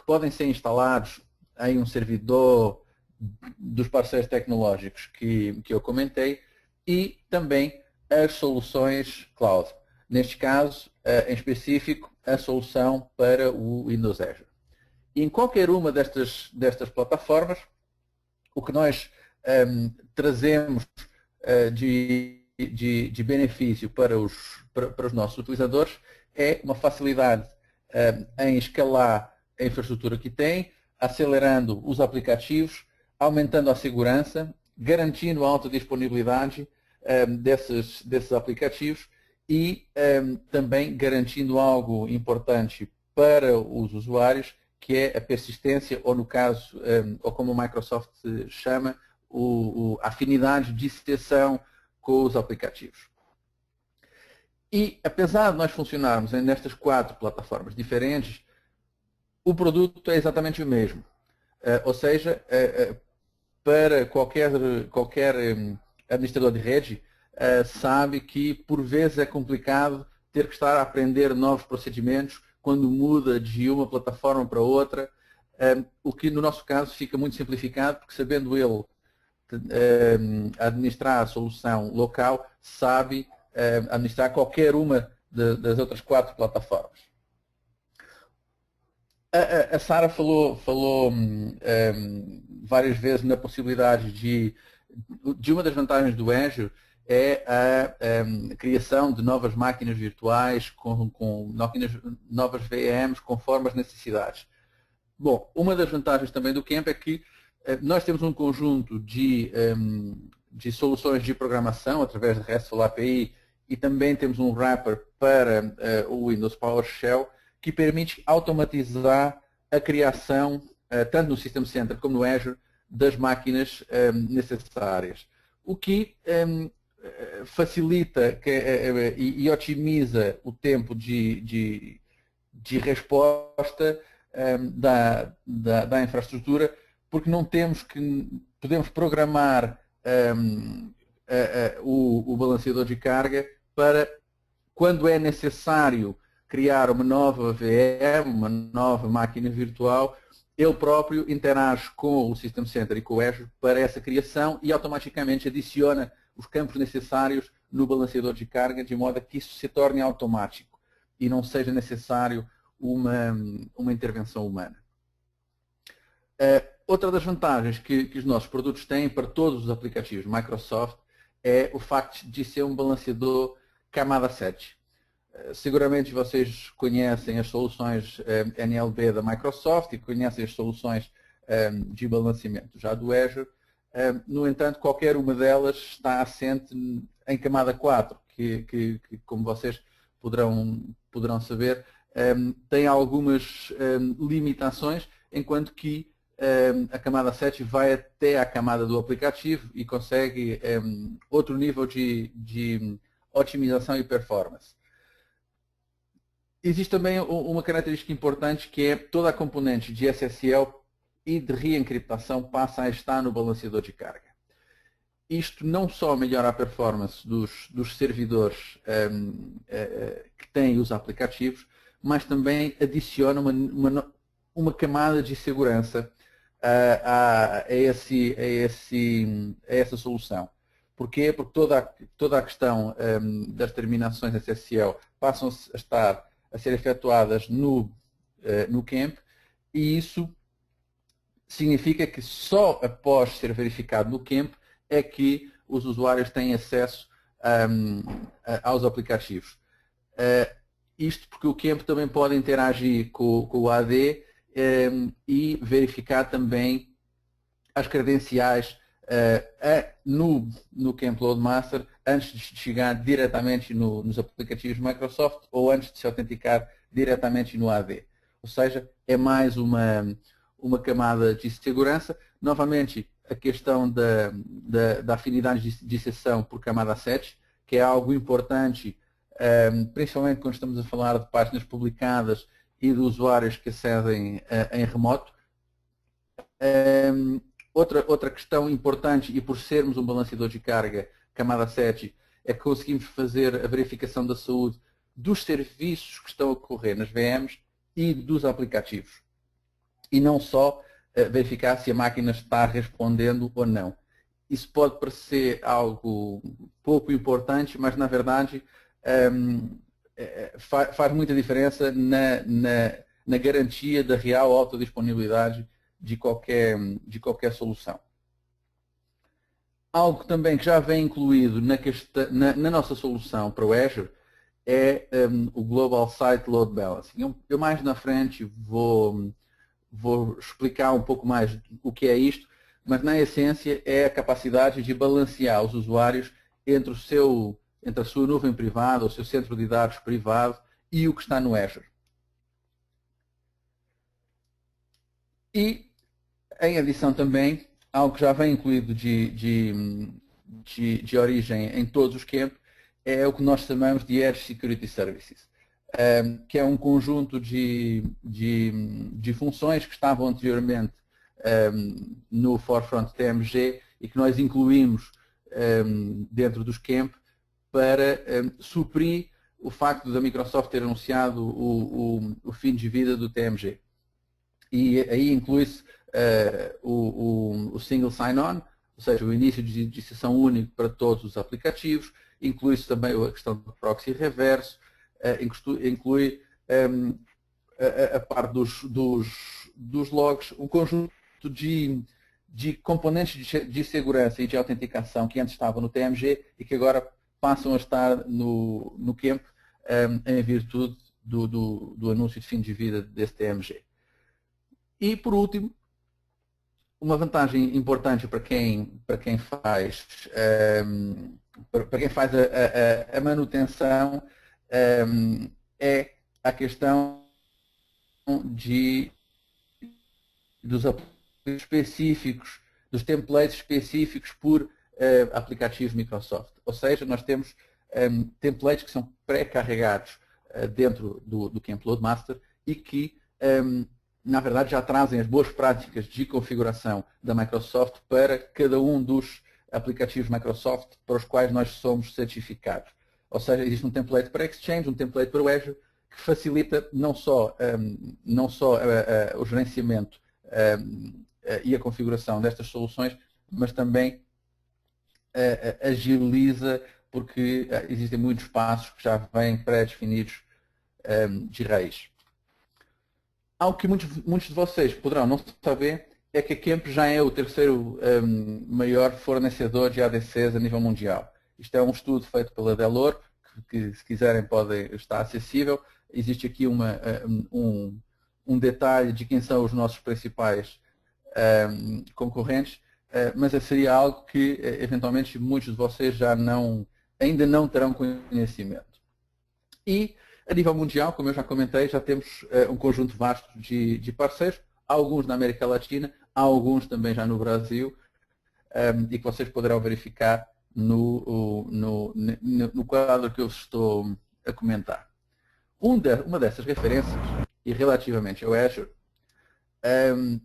podem ser instalados em um servidor dos parceiros tecnológicos que eu comentei, e também as soluções cloud. Neste caso, em específico, a solução para o Windows Azure. E em qualquer uma destas plataformas, o que nós trazemos de benefício para os nossos utilizadores é uma facilidade em escalar a infraestrutura que tem, acelerando os aplicativos, aumentando a segurança, garantindo a alta disponibilidade desses aplicativos e também garantindo algo importante para os usuários, que é a persistência, ou no caso, ou como a Microsoft chama, a afinidade de extensão com os aplicativos. E apesar de nós funcionarmos nestas 4 plataformas diferentes, o produto é exatamente o mesmo. Ou seja, para qualquer administrador de rede, sabe que por vezes é complicado ter que estar a aprender novos procedimentos quando muda de uma plataforma para outra, o que no nosso caso fica muito simplificado, porque sabendo ele administrar a solução local, sabe administrar qualquer uma das outras 4 plataformas. A Sara falou várias vezes na possibilidade de uma das vantagens do Azure é a criação de novas máquinas virtuais com novas VMs conforme as necessidades. Bom, uma das vantagens também do Kemp é que nós temos um conjunto de soluções de programação através de RESTful API e também temos um wrapper para o Windows PowerShell que permite automatizar a criação, tanto no System Center como no Azure, das máquinas necessárias. O que facilita e otimiza o tempo de resposta da infraestrutura, porque não podemos programar o balanceador de carga para quando é necessário criar uma nova VM, uma nova máquina virtual, ele próprio interage com o System Center e com o Azure para essa criação e automaticamente adiciona os campos necessários no balanceador de carga, de modo a que isso se torne automático e não seja necessário uma intervenção humana. Outra das vantagens que os nossos produtos têm para todos os aplicativos Microsoft é o facto de ser um balanceador camada 7. Seguramente vocês conhecem as soluções NLB da Microsoft e conhecem as soluções de balanceamento já do Azure. No entanto, qualquer uma delas está assente em camada 4, que como vocês poderão saber, tem algumas limitações, enquanto que a camada 7 vai até a camada do aplicativo e consegue outro nível de otimização e performance. Existe também uma característica importante, que é toda a componente de SSL e de reencriptação passa a estar no balanceador de carga. Isto não só melhora a performance dos servidores que têm os aplicativos, mas também adiciona uma camada de segurança a essa solução. Porquê? Porque toda a questão das terminações SSL passam a ser efetuadas no Kemp, e isso significa que só após ser verificado no Kemp é que os usuários têm acesso aos aplicativos. Isto porque o Kemp também pode interagir com o AD e verificar também as credenciais no Kemp Loadmaster antes de chegar diretamente nos aplicativos Microsoft ou antes de se autenticar diretamente no AD. Ou seja, é mais uma camada de segurança. Novamente, a questão da afinidade de exceção por camada 7, que é algo importante, principalmente quando estamos a falar de páginas publicadas e de usuários que acedem em remoto. Outra questão importante, e por sermos um balanceador de carga camada 7, é que conseguimos fazer a verificação da saúde dos serviços que estão a ocorrer nas VMs e dos aplicativos. E não só verificar se a máquina está respondendo ou não. Isso pode parecer algo pouco importante, mas na verdade faz muita diferença na garantia da real autodisponibilidade de qualquer solução. Algo também que já vem incluído na nossa solução para o Azure é o Global Site Load Balancing. Eu mais na frente vou explicar um pouco mais o que é isto, mas na essência é a capacidade de balancear os usuários entre a sua nuvem privada, o seu centro de dados privado e o que está no Azure. E, em adição também, algo que já vem incluído de origem em todos os camp, é o que nós chamamos de Edge Security Services, que é um conjunto de funções que estavam anteriormente no Forefront TMG e que nós incluímos dentro dos camp para suprir o facto da Microsoft ter anunciado o fim de vida do TMG. E aí inclui-se o Single Sign-On, ou seja, o início de sessão único para todos os aplicativos, inclui-se também a questão do proxy reverso, inclui a parte dos logs, um conjunto de componentes de segurança e de autenticação que antes estavam no TMG e que agora passam a estar no camp em virtude do anúncio de fim de vida desse TMG. E, por último, uma vantagem importante para quem faz a manutenção é a questão dos específicos, dos templates específicos por aplicativos Microsoft. Ou seja, nós temos templates que são pré-carregados dentro do Camp Loadmaster e que na verdade já trazem as boas práticas de configuração da Microsoft para cada um dos aplicativos Microsoft para os quais nós somos certificados. Ou seja, existe um template para Exchange, um template para o Azure, que facilita não só o gerenciamento e a configuração destas soluções, mas também agiliza, porque existem muitos passos que já vêm pré-definidos de raiz. Algo que muitos de vocês poderão não saber é que a Camp já é o terceiro maior fornecedor de ADCs a nível mundial. Isto é um estudo feito pela Dell'Oro, que se quiserem estar acessível. Existe aqui um detalhe de quem são os nossos principais concorrentes, mas seria algo que eventualmente muitos de vocês ainda não terão conhecimento. E a nível mundial, como eu já comentei, já temos um conjunto vasto de parceiros, alguns na América Latina, alguns também já no Brasil, e que vocês poderão verificar no quadro que eu estou a comentar. Uma dessas referências, e relativamente ao Azure,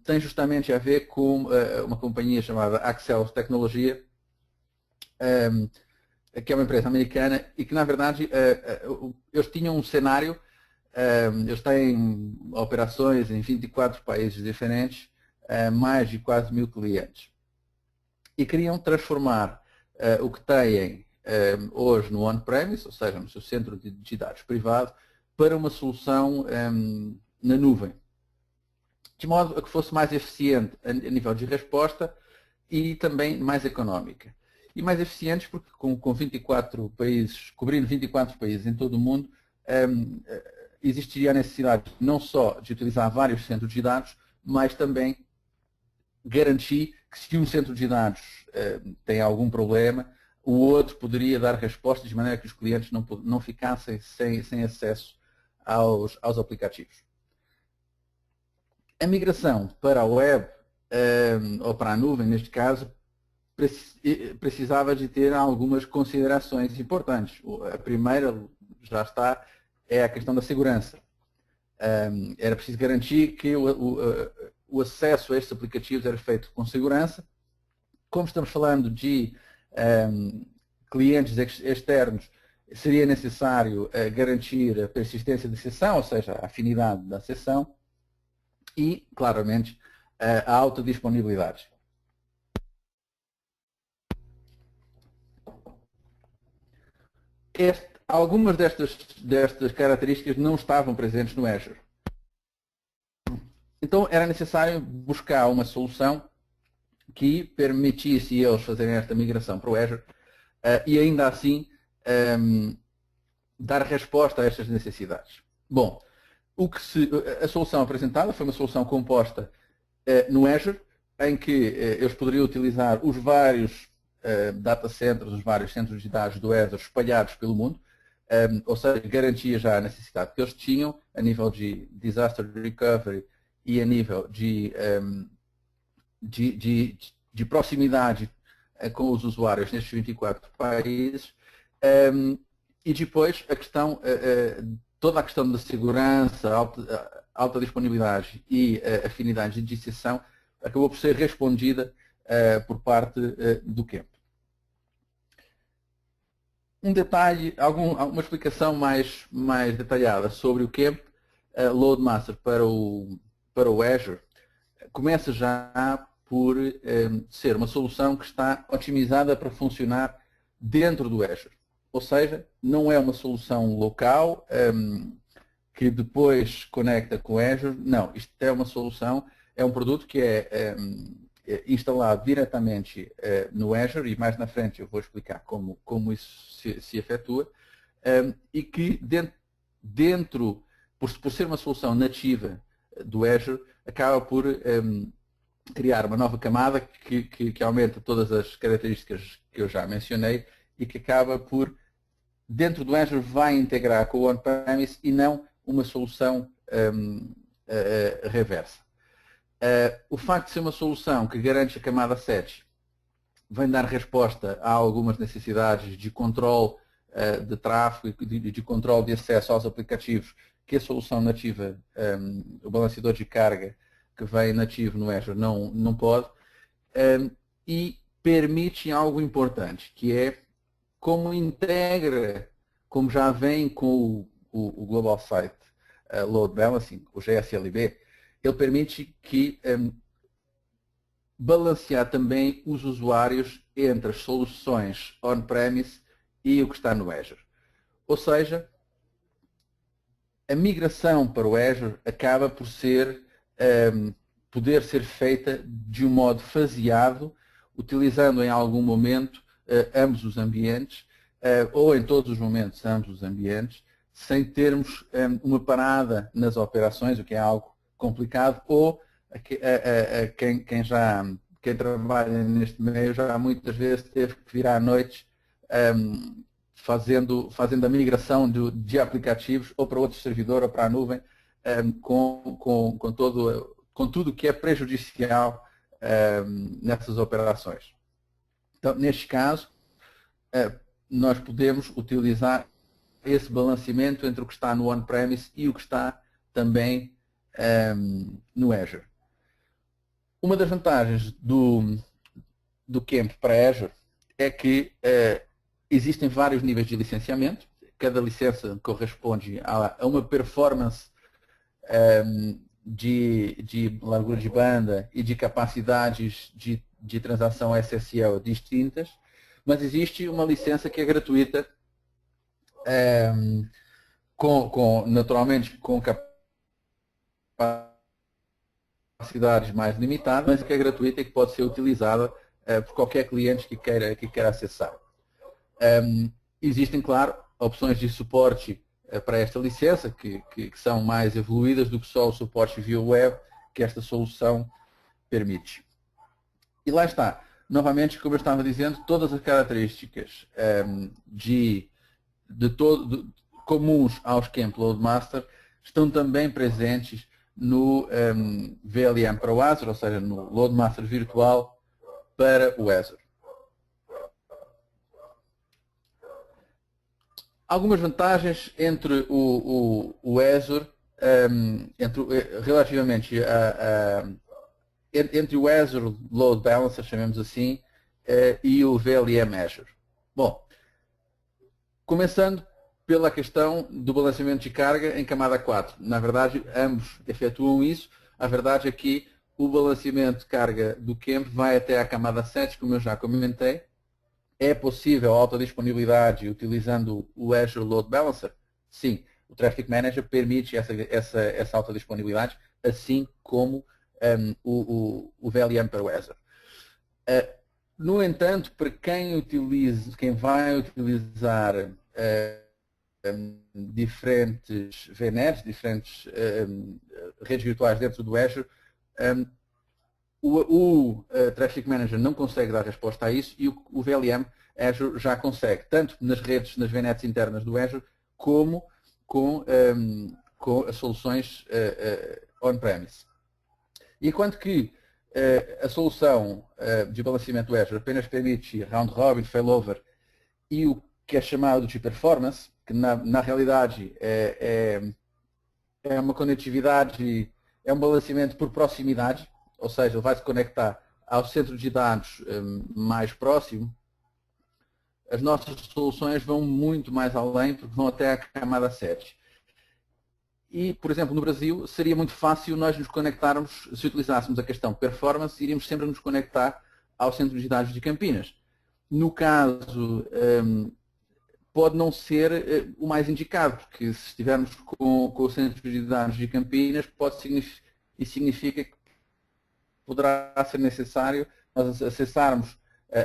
tem justamente a ver com uma companhia chamada Axel Tecnologia, que é uma empresa americana e que, na verdade, eles tinham um cenário, eles têm operações em 24 países diferentes, mais de quase 1000 clientes. E queriam transformar o que têm hoje no on-premise, ou seja, no seu centro de dados privado, para uma solução na nuvem, de modo a que fosse mais eficiente a nível de resposta e também mais económica. E mais eficientes porque com 24 países, cobrindo 24 países em todo o mundo, existiria a necessidade não só de utilizar vários centros de dados, mas também garantir que se um centro de dados tem algum problema, o outro poderia dar resposta de maneira que os clientes não ficassem sem acesso aos aplicativos. A migração para a web ou para a nuvem, neste caso, precisava de ter algumas considerações importantes. A primeira, já está, é a questão da segurança. Era preciso garantir que o acesso a estes aplicativos era feito com segurança. Como estamos falando de clientes externos, seria necessário garantir a persistência da sessão, ou seja, a afinidade da sessão e, claramente, a alta disponibilidade. Algumas destas características não estavam presentes no Azure. Então era necessário buscar uma solução que permitisse eles fazerem esta migração para o Azure e ainda assim dar resposta a estas necessidades. Bom, a solução apresentada foi uma solução composta no Azure, em que eles poderiam utilizar os vários data centers, os vários centros de dados do Azure espalhados pelo mundo, ou seja, garantia já a necessidade que eles tinham a nível de disaster recovery e a nível de proximidade com os usuários nestes 24 países. E depois a questão, toda a questão da segurança, alta disponibilidade e afinidade de sessão acabou por ser respondida por parte do Kemp. Um detalhe, uma explicação mais detalhada sobre o Kemp LoadMaster para o Azure começa já por ser uma solução que está otimizada para funcionar dentro do Azure. Ou seja, não é uma solução local que depois conecta com o Azure. Não, isto é uma solução, é um produto que é instalado diretamente no Azure, e mais na frente eu vou explicar como isso se efetua, e que por ser uma solução nativa do Azure, acaba por criar uma nova camada que aumenta todas as características que eu já mencionei e que acaba por, dentro do Azure, vai integrar com o on-premise e não uma solução reversa. O facto de ser uma solução que garante a camada 7 vem dar resposta a algumas necessidades de controle de tráfego e de controle de acesso aos aplicativos que a solução nativa, o balanceador de carga que vem nativo no Azure não pode, e permite algo importante, que é como integra, como já vem com o Global Site Load Balancing, o GSLB, ele permite que balancear também os usuários entre as soluções on-premise e o que está no Azure. Ou seja, a migração para o Azure acaba por poder ser feita de um modo faseado, utilizando em algum momento ambos os ambientes, ou em todos os momentos ambos os ambientes, sem termos uma parada nas operações, o que é algo complicado, ou quem trabalha neste meio já muitas vezes teve que vir à noite fazendo a migração de aplicativos ou para outro servidor ou para a nuvem, com tudo que é prejudicial nessas operações. Então, neste caso, nós podemos utilizar esse balanceamento entre o que está no on-premise e o que está também no Azure. Uma das vantagens do Kemp para Azure é que existem vários níveis de licenciamento. Cada licença corresponde a uma performance de largura de banda e de capacidades de transação SSL distintas, mas existe uma licença que é gratuita, naturalmente com capacidades mais limitadas, mas que é gratuita e que pode ser utilizada por qualquer cliente que queira acessar. Existem, claro, opções de suporte para esta licença, que são mais evoluídas do que só o suporte via web que esta solução permite. E lá está, novamente, como eu estava dizendo, todas as características comuns aos Kemp LoadMaster estão também presentes no VLM para o Azure, ou seja, no Loadmaster virtual para o Azure. Algumas vantagens entre o Azure, relativamente entre o Azure Load Balancer, chamemos assim, e o VLM Azure. Bom, começando pela questão do balanceamento de carga em camada 4. Na verdade, ambos efetuam isso. A verdade é que o balanceamento de carga do CAMP vai até a camada 7, como eu já comentei. É possível alta disponibilidade utilizando o Azure Load Balancer? Sim, o Traffic Manager permite essa alta disponibilidade, assim como o VLM para o Azure. No entanto, para quem vai utilizar diferentes VNets, diferentes redes virtuais dentro do Azure, o Traffic Manager não consegue dar resposta a isso e o VLM Azure já consegue, tanto nas VNets internas do Azure, como com as soluções on-premise. E enquanto que a solução de balanceamento do Azure apenas permite round robin, failover e o que é chamado de performance, que na realidade é uma conectividade, é um balanceamento por proximidade, ou seja, ele vai se conectar ao centro de dados mais próximo. As nossas soluções vão muito mais além, porque vão até a camada 7. E, por exemplo, no Brasil, seria muito fácil nós nos conectarmos, se utilizássemos a questão performance, iríamos sempre nos conectar ao centro de dados de Campinas. No caso, pode não ser o mais indicado, porque se estivermos com o centro de dados de Campinas, significa que poderá ser necessário nós acessarmos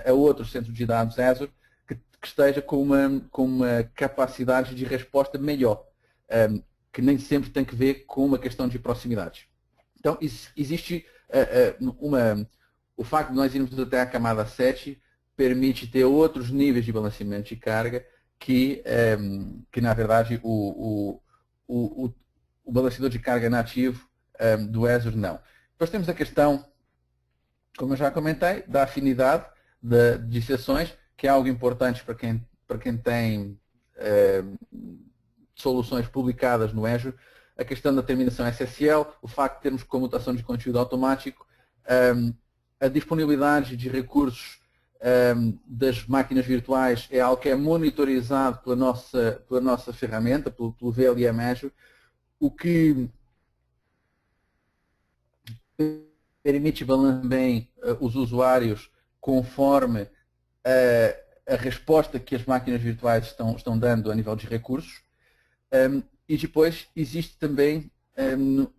a outro centro de dados Azure que esteja com uma capacidade de resposta melhor, que nem sempre tem que ver com uma questão de proximidade. Então, existe o facto de nós irmos até a camada 7 permite ter outros níveis de balanceamento de carga que na verdade, o balanceador de carga nativo do Azure não. Depois temos a questão, como eu já comentei, da afinidade de sessões, que é algo importante para quem tem soluções publicadas no Azure. A questão da terminação SSL, o facto de termos comutação de conteúdo automático, a disponibilidade de recursos das máquinas virtuais é algo que é monitorizado pela nossa ferramenta, pelo VLM Azure, o que permite balancear bem os usuários conforme a resposta que as máquinas virtuais estão dando a nível de recursos. E depois existe também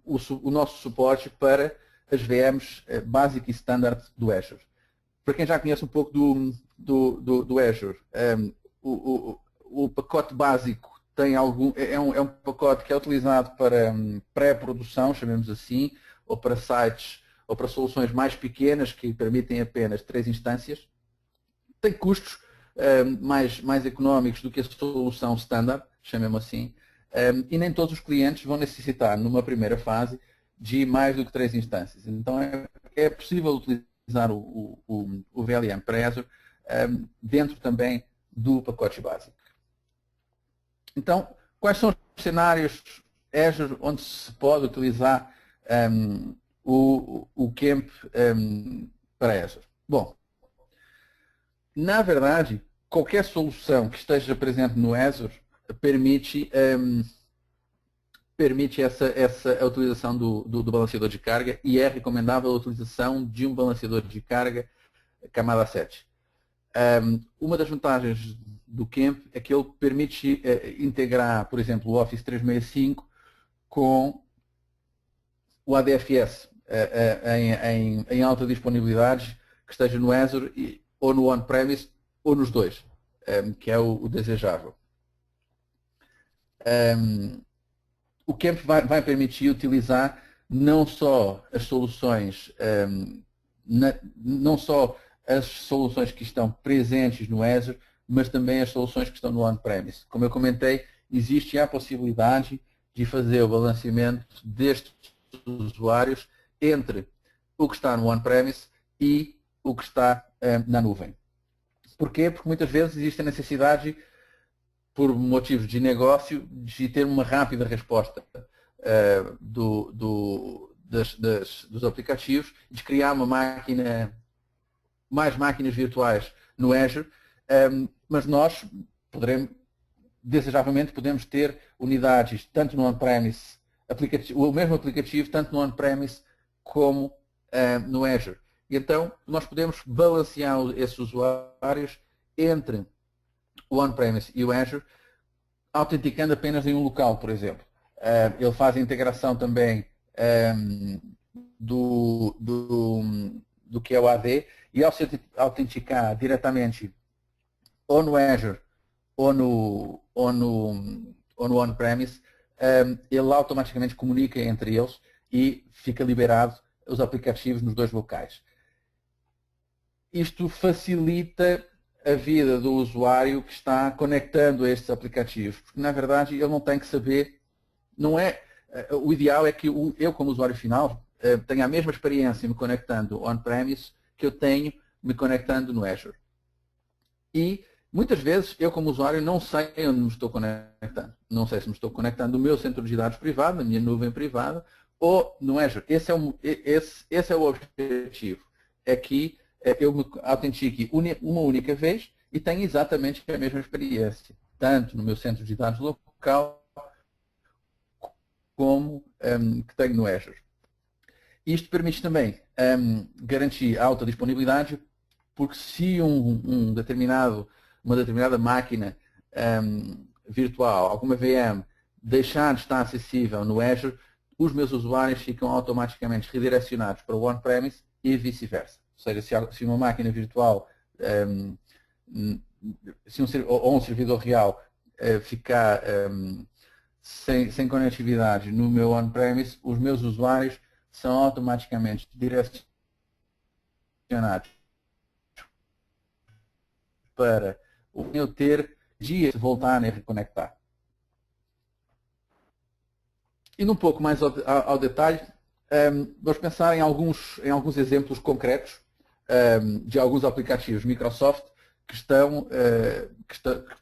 o nosso suporte para as VMs básica e standard do Azure. Para quem já conhece um pouco do Azure, o pacote básico é um pacote que é utilizado para pré-produção, chamemos assim, ou para sites, ou para soluções mais pequenas que permitem apenas 3 instâncias. Tem custos mais económicos do que a solução standard, chamemos assim, e nem todos os clientes vão necessitar, numa primeira fase, de mais do que 3 instâncias. Então é possível utilizar o VLM para Azure dentro também do pacote básico. Então, quais são os cenários Azure onde se pode utilizar o CAMP para Azure? Bom, na verdade, qualquer solução que esteja presente no Azure permite a utilização do balanceador de carga e é recomendável a utilização de um balanceador de carga camada 7. Uma das vantagens do CAMP é que ele permite integrar, por exemplo, o Office 365 com o ADFS em alta disponibilidade que esteja no Azure ou no on-premise ou nos dois, que é o desejável. O CAMP vai permitir utilizar não só as soluções, que estão presentes no Azure, mas também as soluções que estão no on-premise. Como eu comentei, existe a possibilidade de fazer o balanceamento destes usuários entre o que está no on-premise e o que está na nuvem. Porquê? Porque muitas vezes existe a necessidade, por motivos de negócio, de ter uma rápida resposta dos aplicativos, de criar uma máquina, mais máquinas virtuais no Azure, mas nós desejavelmente podemos ter unidades tanto no on-premise, o mesmo aplicativo tanto no on-premise como no Azure. E então nós podemos balancear esses usuários entre o on-premise e o Azure, autenticando apenas em um local, por exemplo. Ele faz a integração também do que é o AD, e ao se autenticar diretamente ou no Azure ou no on-premise, ele automaticamente comunica entre eles e fica liberado os aplicativos nos dois locais. Isto facilita a vida do usuário que está conectando estes aplicativos, porque na verdade ele não tem que saber, o ideal é que eu como usuário final tenha a mesma experiência me conectando on-premise que eu tenho me conectando no Azure. E muitas vezes eu como usuário não sei onde me estou conectando. Não sei se me estou conectando no meu centro de dados privado, na minha nuvem privada, ou no Azure. Esse é o objetivo. É que eu me autentique uma única vez e tenho exatamente a mesma experiência, tanto no meu centro de dados local como que tenho no Azure. Isto permite também garantir alta disponibilidade, porque se uma determinada máquina virtual, alguma VM, deixar de estar acessível no Azure, os meus usuários ficam automaticamente redirecionados para o on-premise e vice-versa. Ou seja, se uma máquina virtual ou um servidor real ficar sem conectividade no meu on-premise, os meus usuários são automaticamente direcionados para eu ter dias de voltar a reconectar. Indo um pouco mais ao detalhe, vamos pensar em alguns exemplos concretos de alguns aplicativos Microsoft que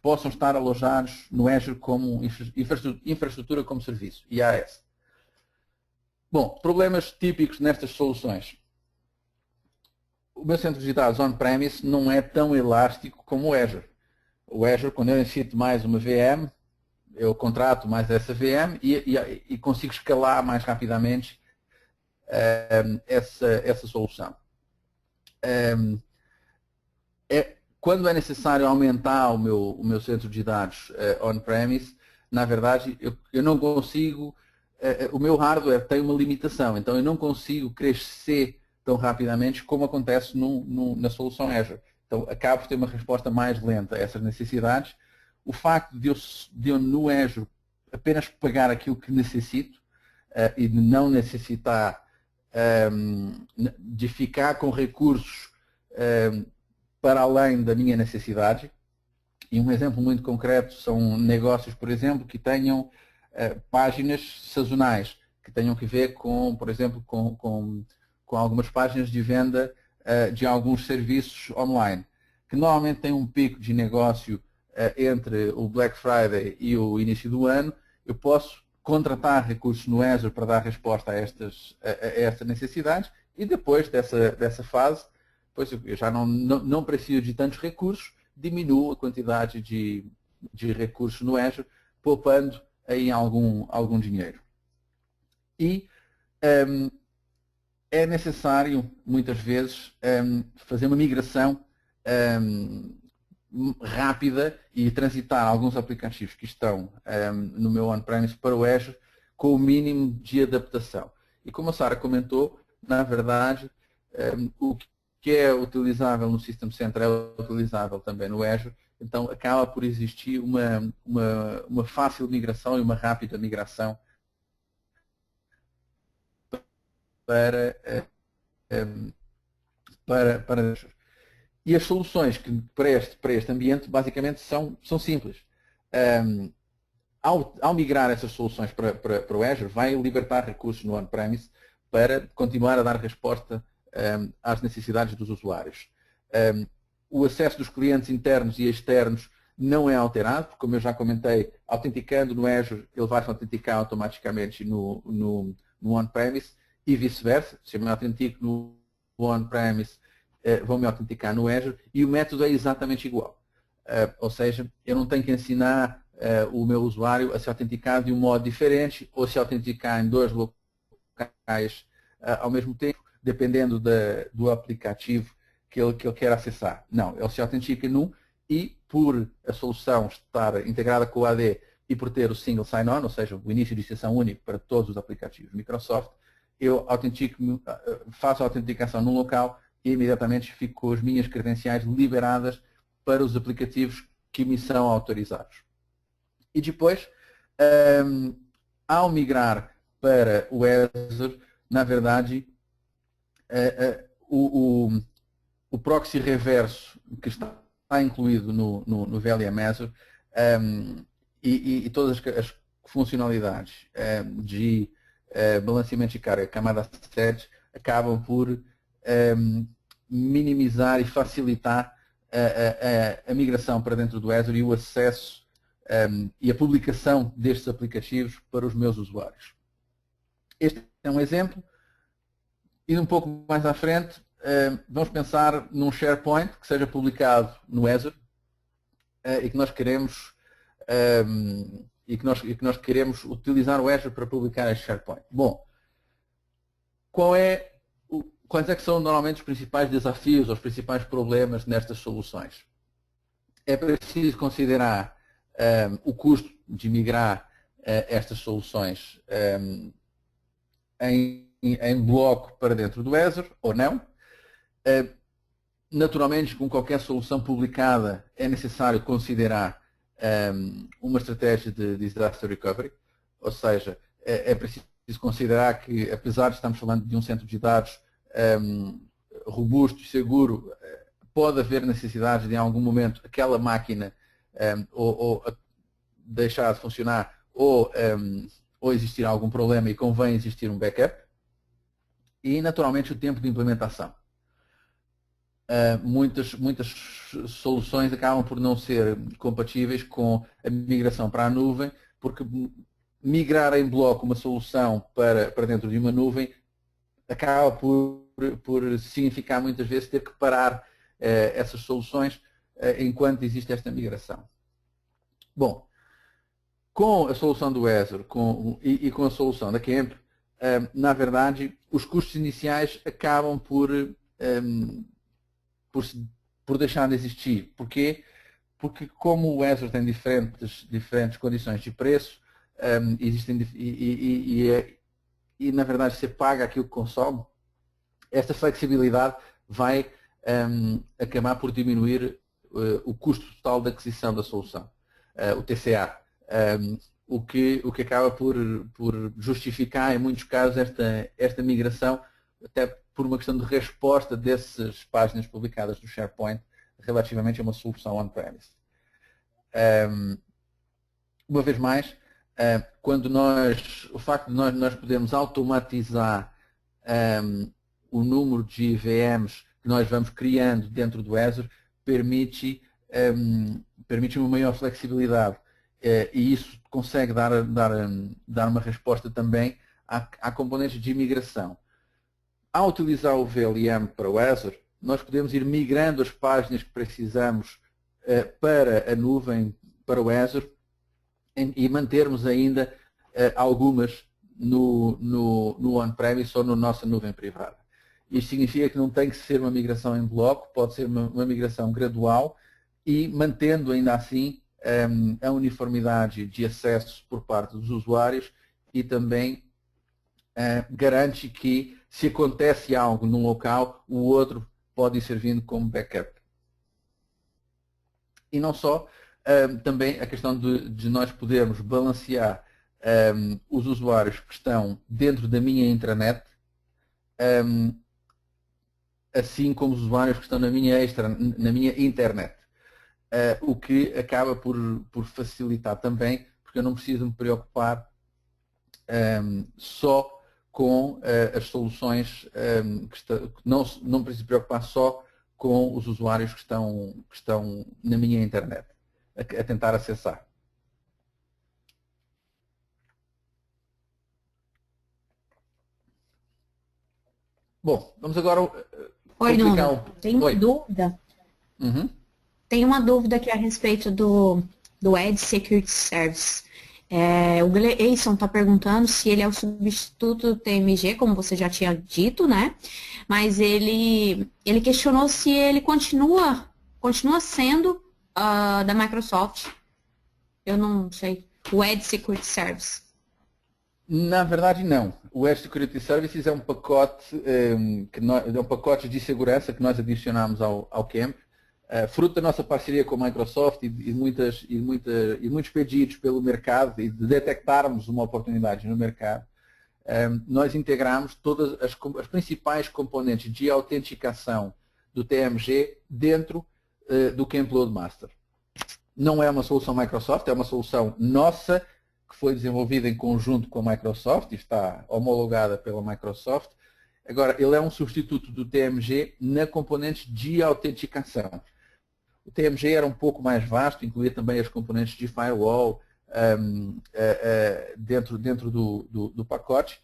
possam estar alojados no Azure como infraestrutura como serviço, IaaS. Bom, problemas típicos nestas soluções. O meu centro de dados on-premise não é tão elástico como o Azure. O Azure, quando eu necessito mais uma VM, eu contrato mais essa VM e consigo escalar mais rapidamente essa solução. Quando é necessário aumentar o meu centro de dados on-premise, na verdade, eu não consigo, o meu hardware tem uma limitação, então eu não consigo crescer tão rapidamente como acontece na solução Azure. Então, acabo por ter uma resposta mais lenta a essas necessidades. O facto de eu no Azure apenas pagar aquilo que necessito e de não necessitar de ficar com recursos para além da minha necessidade. E um exemplo muito concreto são negócios, por exemplo, que tenham páginas sazonais, que tenham que ver com, por exemplo, com algumas páginas de venda de alguns serviços online, que normalmente têm um pico de negócio entre o Black Friday e o início do ano. Eu posso contratar recursos no Azure para dar resposta a estas necessidades e depois dessa fase, pois eu já não preciso de tantos recursos, diminuo a quantidade de recursos no Azure, poupando aí algum dinheiro. E é necessário, muitas vezes, fazer uma migração rápida e transitar alguns aplicativos que estão no meu on-premise para o Azure com o mínimo de adaptação. E como a Sara comentou, na verdade, o que é utilizável no System Center é utilizável também no Azure, então acaba por existir uma fácil migração e uma rápida migração para Azure. E as soluções para este ambiente basicamente são simples. ao migrar essas soluções para o Azure, vai libertar recursos no on-premise para continuar a dar resposta às necessidades dos usuários. O acesso dos clientes internos e externos não é alterado, porque, como eu já comentei, autenticando no Azure, ele vai se autenticar automaticamente no on-premise e vice-versa. Se eu me autentico no on-premise, vão-me autenticar no Azure e o método é exatamente igual. Ou seja, eu não tenho que ensinar o meu usuário a se autenticar de um modo diferente ou se autenticar em dois locais ao mesmo tempo, dependendo do aplicativo que ele quer acessar. Não, ele se autentica num e por a solução estar integrada com o AD e por ter o single sign-on, ou seja, o início de sessão único para todos os aplicativos Microsoft, eu faço a autenticação num local e imediatamente fico com as minhas credenciais liberadas para os aplicativos que me são autorizados. E depois, ao migrar para o Azure, na verdade, o proxy reverso que está incluído no VLM Azure e todas as funcionalidades de balanceamento de carga, camada sede, acabam por minimizar e facilitar a migração para dentro do Azure e o acesso e a publicação destes aplicativos para os meus usuários. Este é um exemplo. Indo um pouco mais à frente, vamos pensar num SharePoint que seja publicado no Azure e que nós queremos utilizar o Azure para publicar este SharePoint. Bom, quais é que são normalmente os principais desafios, os principais problemas nestas soluções? É preciso considerar o custo de migrar estas soluções em bloco para dentro do Azure, ou não. Naturalmente, com qualquer solução publicada, é necessário considerar uma estratégia de disaster recovery, ou seja, é preciso considerar que, apesar de estarmos falando de um centro de dados robusto e seguro, pode haver necessidade de, em algum momento, aquela máquina ou deixar de funcionar ou existir algum problema e convém existir um backup. E, naturalmente, o tempo de implementação. Muitas soluções acabam por não ser compatíveis com a migração para a nuvem, porque migrar em bloco uma solução para dentro de uma nuvem acaba por significar muitas vezes ter que parar essas soluções enquanto existe esta migração. Bom, com a solução do Azure e com a solução da Kemp, na verdade, os custos iniciais acabam por deixar de existir. Porquê? Porque como o Azure tem diferentes condições de preço, e na verdade se paga aquilo que consome, esta flexibilidade vai acabar por diminuir o custo total de aquisição da solução, o TCA. O que acaba por justificar, em muitos casos, esta migração, até por uma questão de resposta dessas páginas publicadas no SharePoint relativamente a uma solução on-premise. Uma vez mais, o facto de nós podermos automatizar o número de VMs que nós vamos criando dentro do Azure permite uma maior flexibilidade. E isso consegue dar uma resposta também à componente de migração. Ao utilizar o VLM para o Azure, nós podemos ir migrando as páginas que precisamos para a nuvem, para o Azure, e mantermos ainda algumas no on-premise ou na nossa nuvem privada. Isto significa que não tem que ser uma migração em bloco, pode ser uma migração gradual e mantendo ainda assim a uniformidade de acesso por parte dos usuários e também garante que se acontece algo num local, o outro pode ir servindo como backup. E não só, também a questão de nós podermos balancear os usuários que estão dentro da minha intranet, assim como os usuários que estão na minha internet. O que acaba por facilitar também, porque eu não preciso me preocupar só com as soluções, não preciso me preocupar só com os usuários que estão na minha internet, a tentar acessar. Bom, vamos agora Oi, complicar Nuno. Tem uma Oi. dúvida. Uhum. Tem uma dúvida aqui a respeito do Edge Security Service. O Gleison está perguntando se ele é o substituto do TMG, como você já tinha dito, né? Mas ele questionou se ele continua sendo da Microsoft. Eu não sei. O Edge Security Service. Na verdade, não. O Edge Security Services é um pacote, é um pacote de segurança que nós adicionamos ao CAMP, fruto da nossa parceria com a Microsoft e muitos pedidos pelo mercado e de detectarmos uma oportunidade no mercado. Nós integramos todas as principais componentes de autenticação do TMG dentro do CAMP Loadmaster. Não é uma solução Microsoft, é uma solução nossa, que foi desenvolvida em conjunto com a Microsoft e está homologada pela Microsoft. Agora, ele é um substituto do TMG na componente de autenticação. O TMG era um pouco mais vasto, incluía também as componentes de firewall dentro do pacote.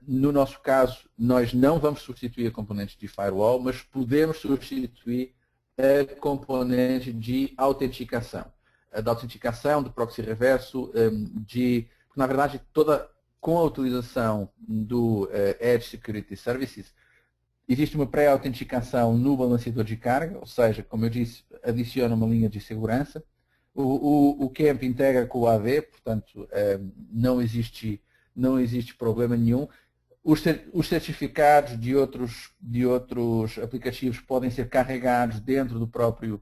No nosso caso, nós não vamos substituir a componente de firewall, mas podemos substituir a componente de autenticação. Da autenticação, do proxy reverso, na verdade, com a utilização do Edge Security Services, existe uma pré-autenticação no balanceador de carga, ou seja, como eu disse, adiciona uma linha de segurança. O CAMP integra com o AD, portanto, não existe problema nenhum. Os certificados de outros aplicativos podem ser carregados dentro do próprio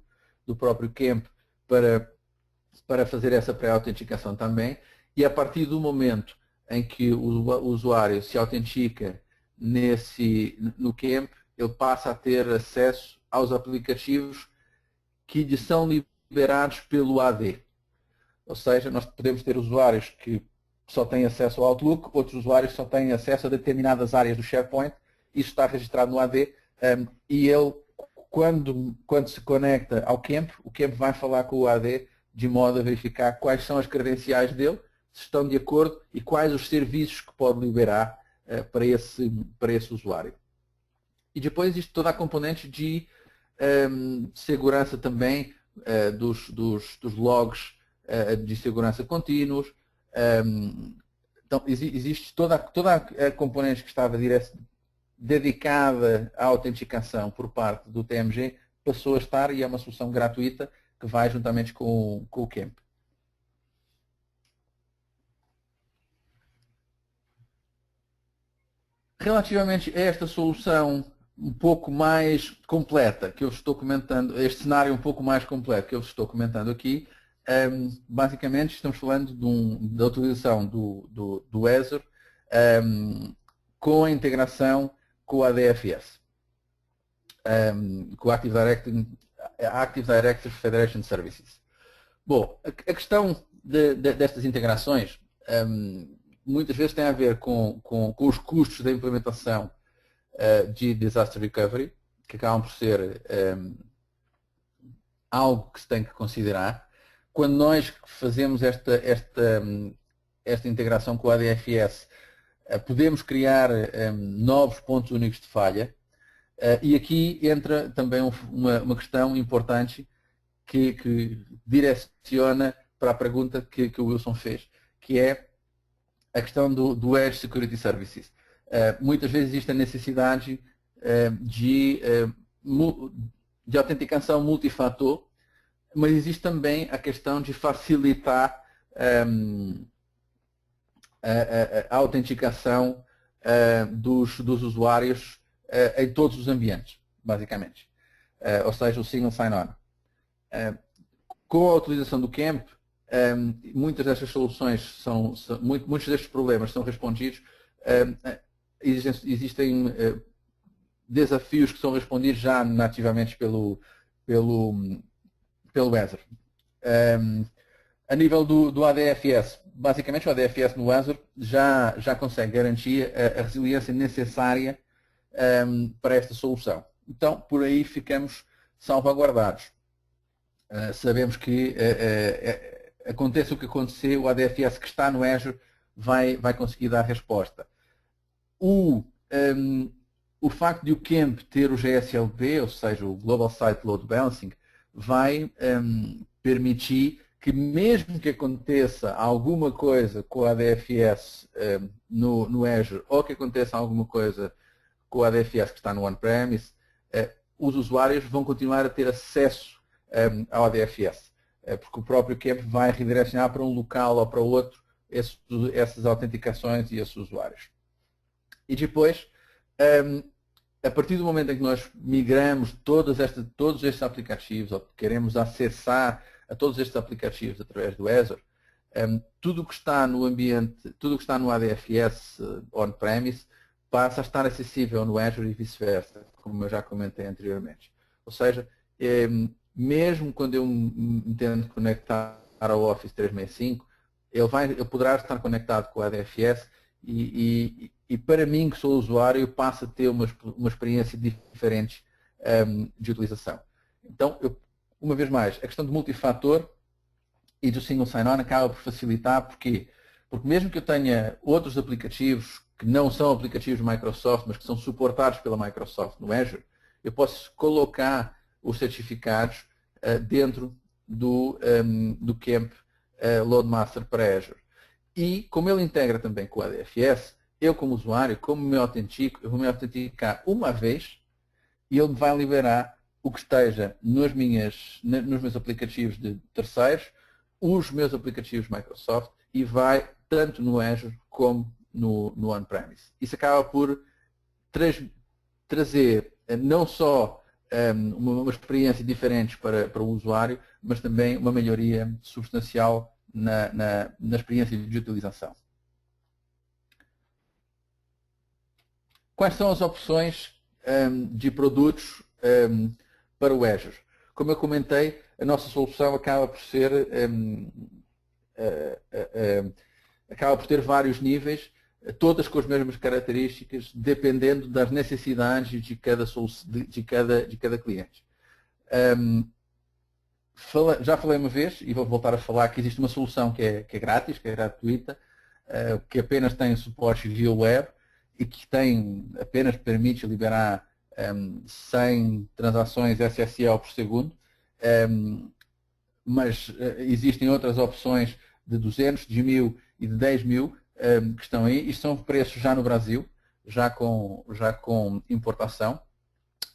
CAMP para fazer essa pré-autenticação também, e a partir do momento em que o usuário se autentica no CAMP, ele passa a ter acesso aos aplicativos que lhe são liberados pelo AD. Ou seja, nós podemos ter usuários que só têm acesso ao Outlook, outros usuários só têm acesso a determinadas áreas do SharePoint, isso está registrado no AD, e ele, quando se conecta ao CAMP, o CAMP vai falar com o AD de modo a verificar quais são as credenciais dele, se estão de acordo e quais os serviços que pode liberar para esse usuário. E depois existe toda a componente de segurança também dos logs de segurança contínuos. Então, existe toda a componente que estava dedicada à autenticação por parte do TMG, passou a estar e é uma solução gratuita que vai juntamente com o CAMP. Relativamente a esta solução um pouco mais completa que eu estou comentando, este cenário um pouco mais completo que eu estou comentando aqui, basicamente estamos falando da utilização do Azure com a integração com a ADFS, com a Active Directory Federation Services. Bom, a questão destas integrações muitas vezes tem a ver com os custos da implementação de Disaster Recovery, que acabam por ser algo que se tem que considerar. Quando nós fazemos esta integração com a ADFS, podemos criar novos pontos únicos de falha, e aqui entra também uma questão importante que direciona para a pergunta que o Wilson fez, que é a questão do Edge Security Services. Muitas vezes existe a necessidade de autenticação multifator, mas existe também a questão de facilitar a autenticação dos usuários em todos os ambientes, basicamente. Ou seja, o Single Sign-On. Com a utilização do CAMP, muitas destas soluções, muitos destes problemas são respondidos. Existem desafios que são respondidos já nativamente pelo Azure. A nível do ADFS, basicamente o ADFS no Azure já consegue garantir a resiliência necessária para esta solução. Então, por aí ficamos salvaguardados. Sabemos que aconteça o que acontecer, o ADFS que está no Azure vai conseguir dar resposta. O facto de o KEMP ter o GSLB, ou seja, o Global Site Load Balancing, vai permitir que mesmo que aconteça alguma coisa com o ADFS no Azure, ou que aconteça alguma coisa com o ADFS que está no on-premise, os usuários vão continuar a ter acesso ao ADFS, porque o próprio KEMP vai redirecionar para um local ou para outro essas autenticações e esses usuários. E depois, a partir do momento em que nós migramos todos estes aplicativos, ou queremos acessar a todos estes aplicativos através do Azure, tudo o que está no ambiente, tudo o que está no ADFS on-premise, passa a estar acessível no Azure e vice-versa, como eu já comentei anteriormente. Ou seja, mesmo quando eu me tento conectar ao Office 365, ele poderá estar conectado com o ADFS e para mim, que sou usuário, passo a ter uma experiência diferente de utilização. Então, uma vez mais, a questão do multifator e do single sign-on acaba por facilitar. Porquê? Porque mesmo que eu tenha outros aplicativos que não são aplicativos Microsoft, mas que são suportados pela Microsoft no Azure, eu posso colocar os certificados dentro do KEMP LoadMaster para Azure. E como ele integra também com o ADFS, eu como usuário, como me autentico, eu vou me autenticar uma vez e ele me vai liberar o que esteja nos meus aplicativos de terceiros, os meus aplicativos Microsoft, e vai tanto no Azure como no on-premise. Isso acaba por trazer não só uma experiência diferente para o usuário, mas também uma melhoria substancial na experiência de utilização. Quais são as opções de produtos para o Azure? Como eu comentei, a nossa solução acaba por ter vários níveis, todas com as mesmas características, dependendo das necessidades de cada cliente. Já falei uma vez, e vou voltar a falar, que existe uma solução que é grátis, que é gratuita, que apenas tem suporte via web e que apenas permite liberar 100 transações SSL por segundo, mas existem outras opções de 200, de 1000 e de 10.000 que estão aí. Isto são preços já no Brasil, já com importação.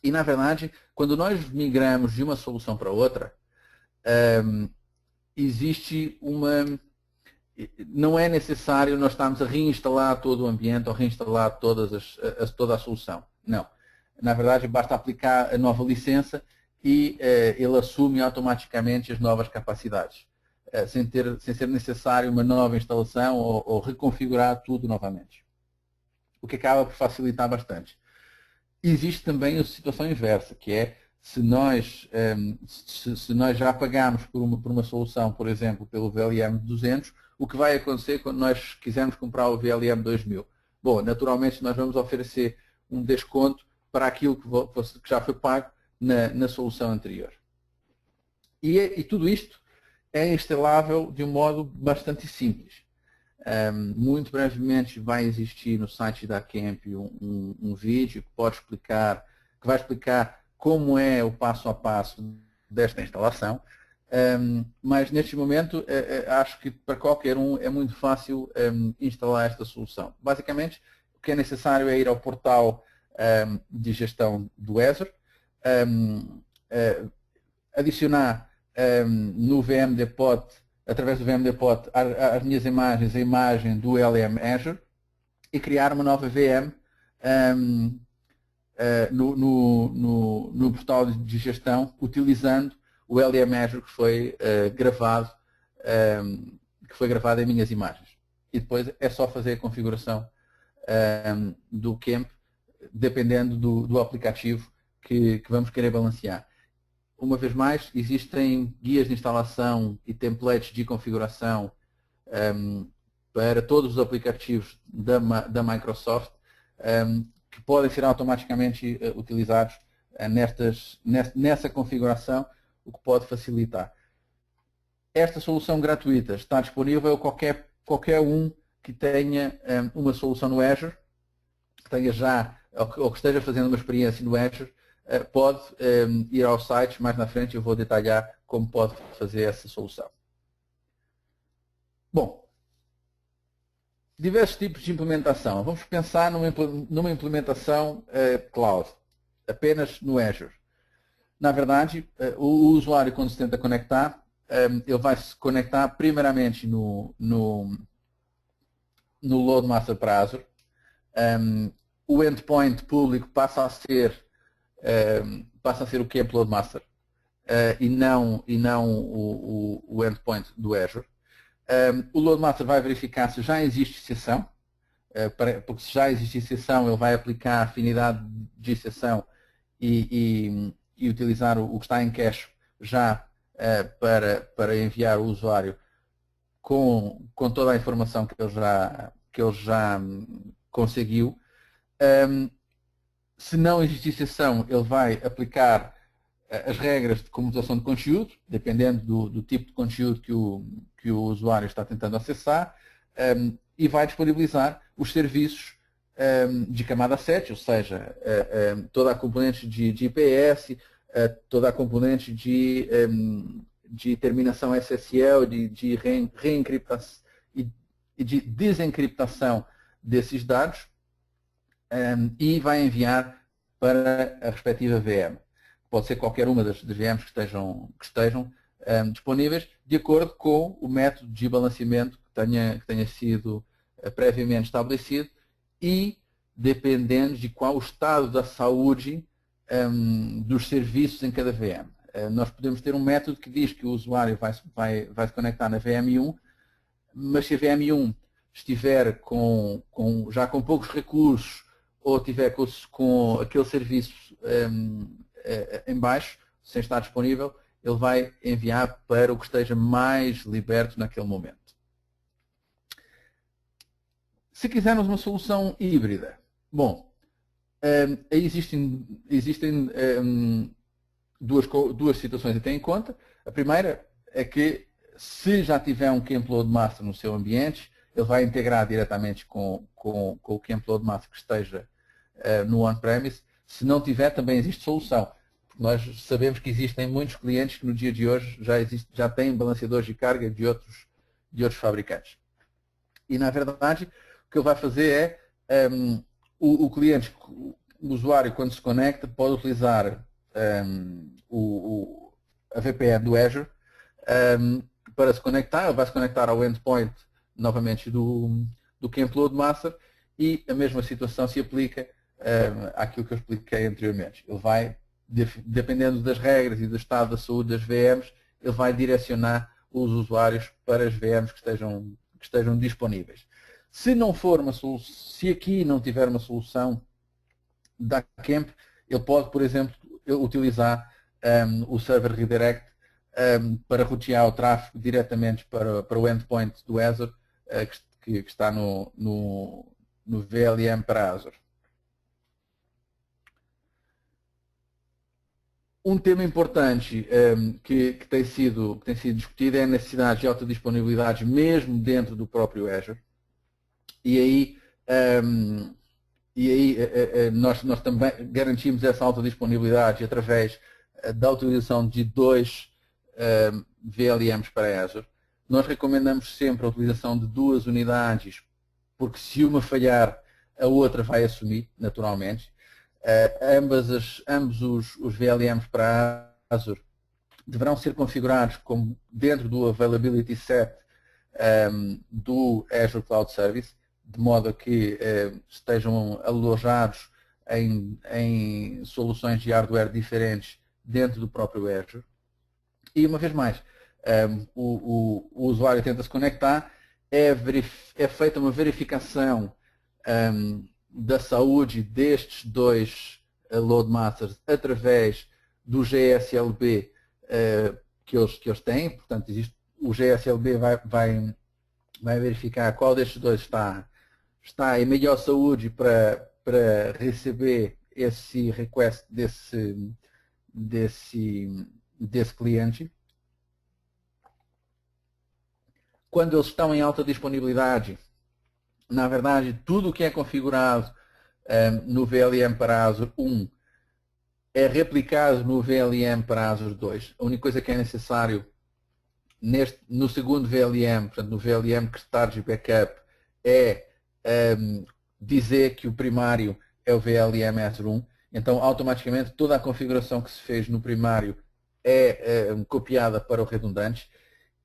E, na verdade, quando nós migramos de uma solução para outra, não é necessário nós estarmos a reinstalar todo o ambiente ou reinstalar toda a solução. Não. Na verdade, basta aplicar a nova licença e ele assume automaticamente as novas capacidades, sem ser necessário uma nova instalação ou reconfigurar tudo novamente. O que acaba por facilitar bastante. Existe também a situação inversa, que é se nós já pagamos por uma solução, por exemplo, pelo VLM 200, o que vai acontecer quando nós quisermos comprar o VLM 2000? Bom, naturalmente nós vamos oferecer um desconto para aquilo que já foi pago na solução anterior. E tudo isto é instalável de um modo bastante simples. Muito brevemente vai existir no site da KEMP um vídeo que vai explicar como é o passo a passo desta instalação, mas neste momento acho que para qualquer um é muito fácil instalar esta solução. Basicamente, o que é necessário é ir ao portal de gestão do Azure, adicionar no VMDPOT, através do VMDPOT, as minhas imagens, a imagem do LM Azure e criar uma nova VM no portal de gestão, utilizando o LM Azure que foi gravado em minhas imagens. E depois é só fazer a configuração do KEMP, dependendo do aplicativo que vamos querer balancear. uma vez mais, existem guias de instalação e templates de configuração para todos os aplicativos da Microsoft que podem ser automaticamente utilizados nessa configuração, o que pode facilitar. Esta solução gratuita está disponível a qualquer um que tenha uma solução no Azure, que tenha já, ou que esteja fazendo uma experiência no Azure, pode ir ao site, mais na frente eu vou detalhar como pode fazer essa solução. Bom, diversos tipos de implementação. Vamos pensar numa implementação cloud, apenas no Azure. Na verdade, o usuário, quando se tenta conectar, ele vai se conectar primeiramente no LoadMaster para Azure. O endpoint público passa a ser o Camp LoadMaster e não o endpoint do Azure. O LoadMaster vai verificar se já existe exceção, porque se já existe exceção, ele vai aplicar a afinidade de exceção e utilizar o que está em cache já para enviar o usuário com toda a informação que ele já conseguiu. Se não existe exceção, ele vai aplicar as regras de comutação de conteúdo, dependendo do tipo de conteúdo que o usuário está tentando acessar, e vai disponibilizar os serviços de camada 7, ou seja, toda a componente de IPS, toda a componente de terminação SSL, de reencriptação e de desencriptação desses dados, e vai enviar para a respectiva VM. Pode ser qualquer uma das VMs que estejam disponíveis, de acordo com o método de balanceamento que tenha sido previamente estabelecido e dependendo de qual o estado da saúde dos serviços em cada VM. Nós podemos ter um método que diz que o usuário vai se conectar na VM1, mas se a VM1 estiver já com poucos recursos ou tiver com aquele serviço em baixo, sem estar disponível, ele vai enviar para o que esteja mais liberto naquele momento. Se quisermos uma solução híbrida, bom, aí existem duas situações a ter em conta. A primeira é que se já tiver um Camp LoadMaster no seu ambiente, ele vai integrar diretamente com o Camp LoadMaster que esteja no on-premise. Se não tiver, também existe solução. Nós sabemos que existem muitos clientes que no dia de hoje já têm balanceadores de carga de outros fabricantes. E na verdade, o que ele vai fazer é, o cliente, o usuário quando se conecta, pode utilizar a VPN do Azure para se conectar. Ele vai se conectar ao endpoint novamente do Camp LoadMaster e a mesma situação se aplica àquilo que eu expliquei anteriormente. Ele vai, dependendo das regras e do estado da saúde das VMs, ele vai direcionar os usuários para as VMs que estejam disponíveis. Se não for se aqui não tiver uma solução da Camp, ele pode, por exemplo, utilizar o Server Redirect para rotear o tráfego diretamente para o endpoint do Azure que está no VLM para Azure. Um tema importante que tem sido discutido é a necessidade de alta disponibilidade mesmo dentro do próprio Azure. E aí nós também garantimos essa alta disponibilidade através da utilização de 2 VLMs para Azure. Nós recomendamos sempre a utilização de 2 unidades, porque se uma falhar, a outra vai assumir, naturalmente. Ambos os VLMs para Azure deverão ser configurados como dentro do Availability Set do Azure Cloud Service, de modo a que estejam alojados em soluções de hardware diferentes dentro do próprio Azure. E uma vez mais, o usuário tenta se conectar, é feita uma verificação da saúde destes 2 LoadMasters através do GSLB que eles têm. Portanto, o GSLB vai verificar qual destes dois está em melhor saúde para receber esse request desse cliente. Quando eles estão em alta disponibilidade, na verdade, tudo o que é configurado no VLM para Azure 1 é replicado no VLM para Azure 2. A única coisa que é necessário no segundo VLM, portanto no VLM que Storage Backup, é dizer que o primário é o VLM Azure 1. Então, automaticamente, toda a configuração que se fez no primário é copiada para o redundante.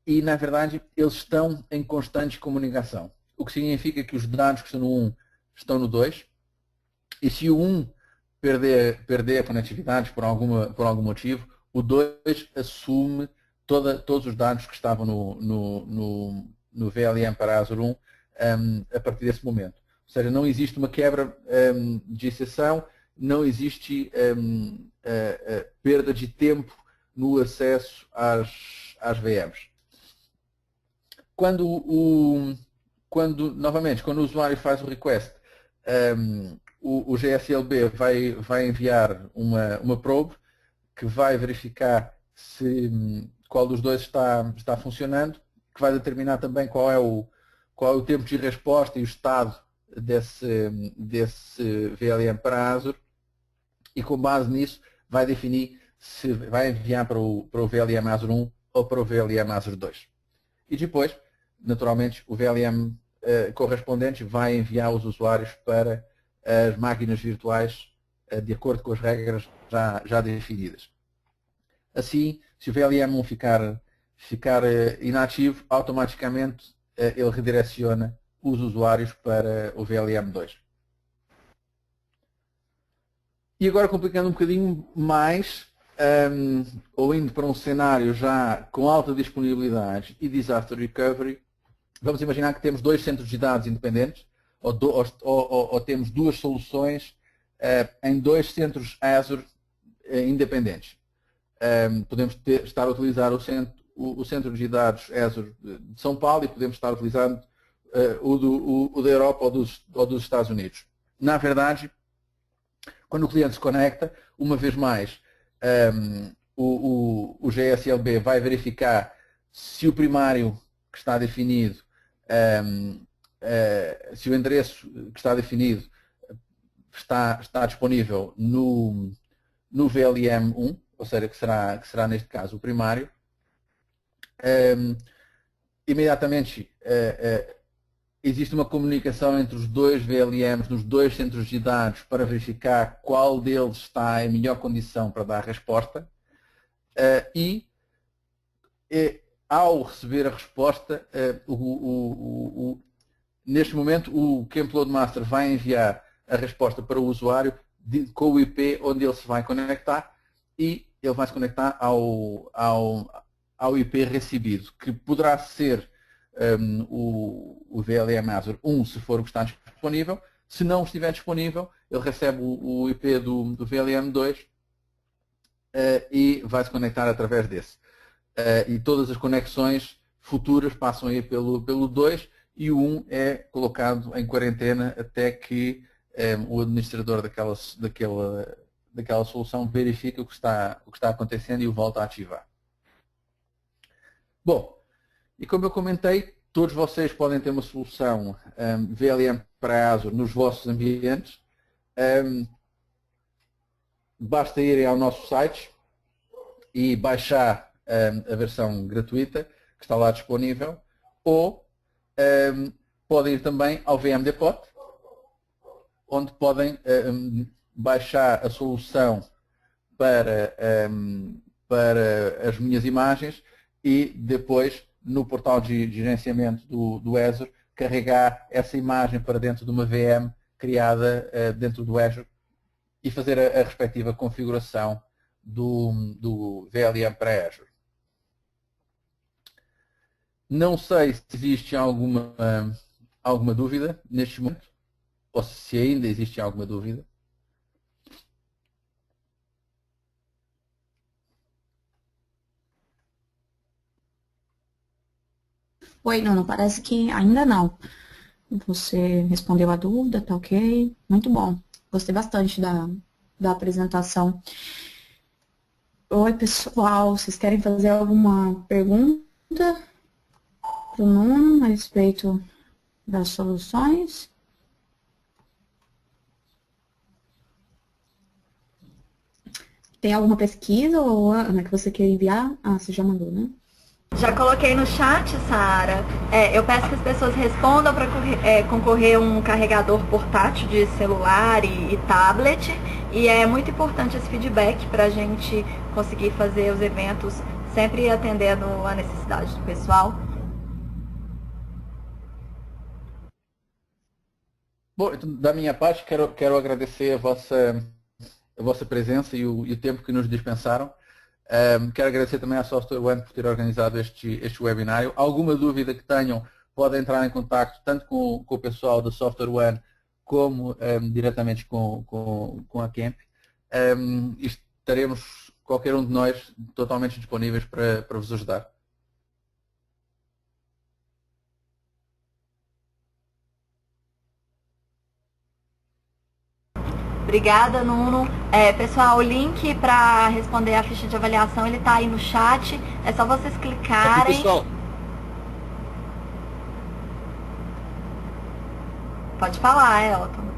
E, na verdade, eles estão em constante comunicação. O que significa que os dados que estão no 1 estão no 2. E se o 1 perder a conectividade por algum motivo, o 2 assume todos os dados que estavam no VLM para Azure 1 a partir desse momento. Ou seja, não existe uma quebra de exceção, não existe perda de tempo no acesso às VMs. Novamente, quando o usuário faz o request, o GSLB vai enviar uma probe que vai verificar qual dos dois está funcionando, que vai determinar também qual é o tempo de resposta e o estado desse VLM para Azure, e com base nisso vai definir se vai enviar para o VLM Azure 1 ou para o VLM Azure 2. E depois, naturalmente, o VLM correspondente vai enviar os usuários para as máquinas virtuais de acordo com as regras já definidas. Assim, se o VLM1 ficar inativo, automaticamente ele redireciona os usuários para o VLM2. E agora, complicando um bocadinho mais, ou indo para um cenário já com alta disponibilidade e disaster recovery, vamos imaginar que temos dois centros de dados independentes, ou temos duas soluções em dois centros Azure independentes. Podemos estar a utilizar o centro de dados Azure de São Paulo e podemos estar utilizando o da Europa ou dos Estados Unidos. Na verdade, quando o cliente se conecta, uma vez mais, o GSLB vai verificar se o primário que está definido, se o endereço que está definido está disponível no VLM1, ou seja, que será neste caso o primário. Imediatamente existe uma comunicação entre os dois VLMs nos dois centros de dados para verificar qual deles está em melhor condição para dar a resposta, e ao receber a resposta, neste momento o Camp Load Master vai enviar a resposta para o usuário com o IP onde ele se vai conectar, e ele vai se conectar ao IP recebido, que poderá ser o VLM Azure 1, se for o que está disponível. Se não estiver disponível, ele recebe o IP do VLM 2 e vai se conectar através desse. E todas as conexões futuras passam aí pelo 2, e o 1 é colocado em quarentena até que o administrador daquela solução verifique o que está acontecendo e o volta a ativar. Bom, e como eu comentei, todos vocês podem ter uma solução VLM para Azure nos vossos ambientes. Basta irem ao nosso site e baixar a versão gratuita que está lá disponível, ou podem ir também ao VM Depot, onde podem baixar a solução para as minhas imagens e depois no portal de gerenciamento do Azure carregar essa imagem para dentro de uma VM criada dentro do Azure e fazer a respectiva configuração do VLM para Azure. Não sei se existe alguma dúvida neste momento, ou se ainda existe alguma dúvida. Oi, não, parece que ainda não. Você respondeu a dúvida, tá ok? Muito bom. Gostei bastante da apresentação. Oi, pessoal, vocês querem fazer alguma pergunta para o Nuno a respeito das soluções? Tem alguma pesquisa ou Ana, que você quer enviar? Ah, você já mandou, né? Já coloquei no chat, Sara. Eu peço que as pessoas respondam para concorrer um carregador portátil de celular e tablet. E é muito importante esse feedback para a gente conseguir fazer os eventos sempre atendendo a necessidade do pessoal. Bom, então, da minha parte, quero agradecer a vossa presença e o tempo que nos dispensaram. Quero agradecer também à Software One por ter organizado este webinário. Alguma dúvida que tenham, podem entrar em contato tanto com o pessoal da Software One como diretamente com a Camp. E estaremos, qualquer um de nós, totalmente disponíveis para vos ajudar. Obrigada, Nuno. Pessoal, o link para responder a ficha de avaliação ele está aí no chat. É só vocês Aqui, clicarem. pessoal. Pode falar, Elton.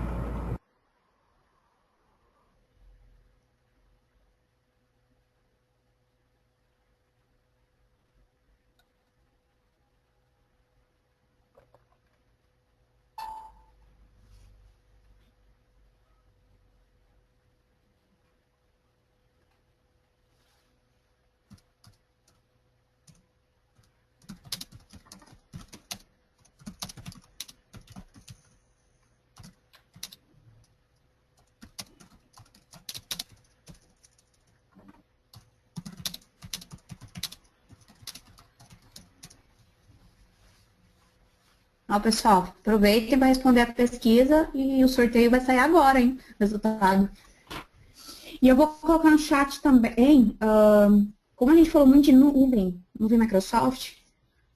Ó, pessoal, aproveita e vai responder a pesquisa e o sorteio vai sair agora, hein? Resultado. E eu vou colocar no chat também, como a gente falou muito de nuvem Microsoft,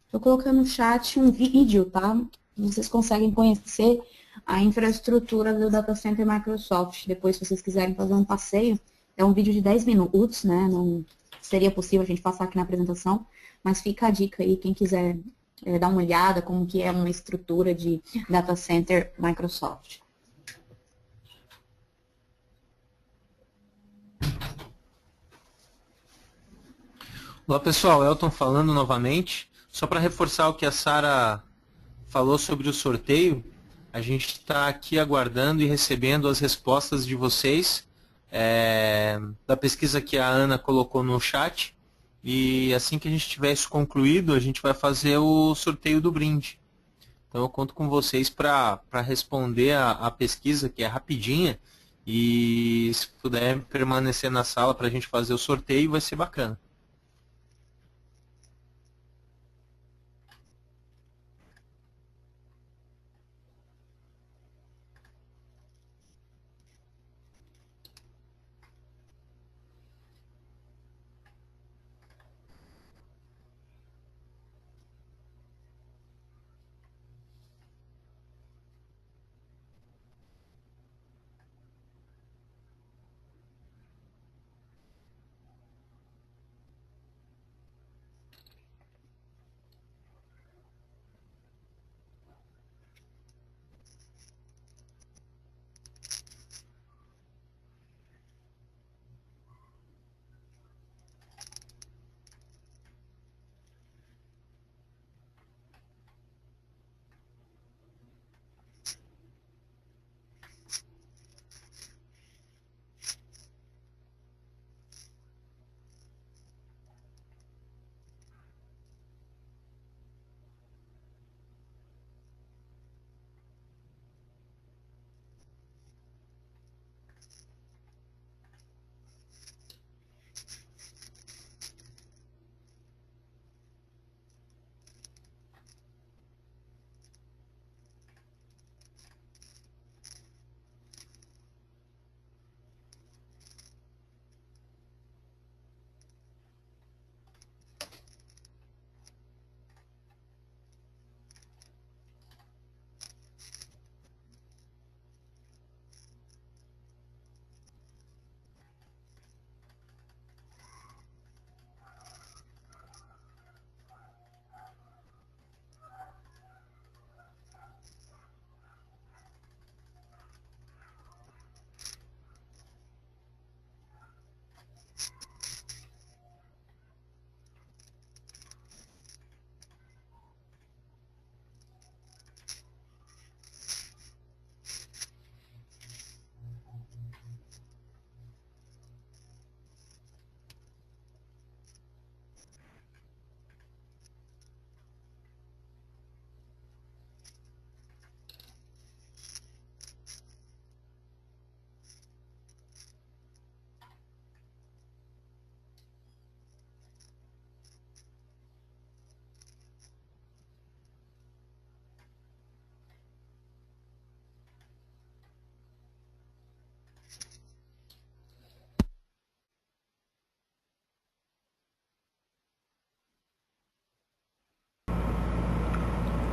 estou colocando no chat um vídeo, tá? Vocês conseguem conhecer a infraestrutura do Data Center Microsoft. Depois, se vocês quiserem fazer um passeio, é um vídeo de 10 minutos, né? Não seria possível a gente passar aqui na apresentação, mas fica a dica aí, quem quiser dar uma olhada como que é uma estrutura de Data Center Microsoft. Olá, pessoal. Elton falando novamente. Só para reforçar o que a Sara falou sobre o sorteio, a gente está aqui aguardando e recebendo as respostas de vocês da pesquisa que a Ana colocou no chat. E assim que a gente tiver isso concluído, a gente vai fazer o sorteio do brinde. Então eu conto com vocês para responder a pesquisa, que é rapidinha. E se puder permanecer na sala para a gente fazer o sorteio, vai ser bacana.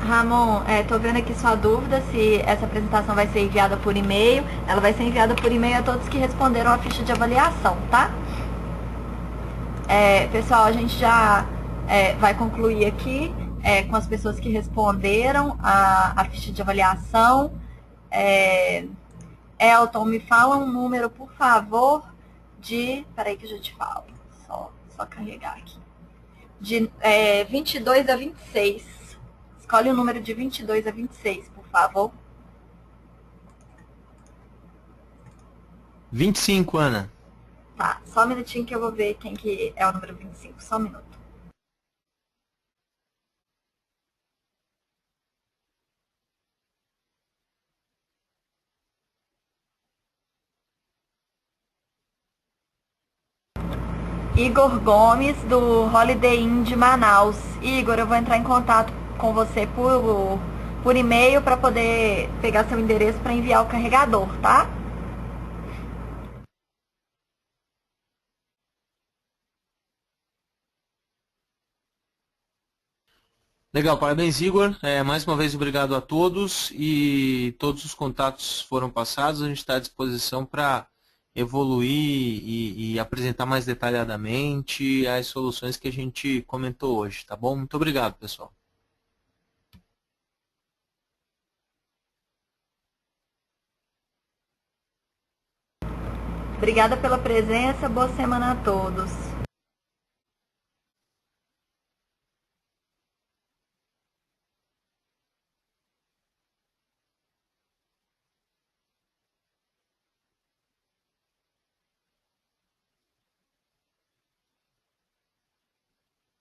Ramon, tô vendo aqui sua dúvida se essa apresentação vai ser enviada por e-mail. Ela vai ser enviada por e-mail a todos que responderam a ficha de avaliação, tá? Pessoal, a gente já vai concluir aqui com as pessoas que responderam a ficha de avaliação. Elton, me fala um número, por favor, peraí que eu já te falo, só carregar aqui. De 22 a 26. Escolhe o número de 22 a 26, por favor. 25, Ana. Tá, só um minutinho que eu vou ver quem que é o número 25, só um minuto. Igor Gomes, do Holiday Inn de Manaus. Igor, eu vou entrar em contato com você por e-mail para poder pegar seu endereço para enviar o carregador, tá? Legal, parabéns, Igor. Mais uma vez, obrigado a todos e todos os contatos foram passados. A gente está à disposição para evoluir e apresentar mais detalhadamente as soluções que a gente comentou hoje, tá bom? Muito obrigado, pessoal. Obrigada pela presença, boa semana a todos.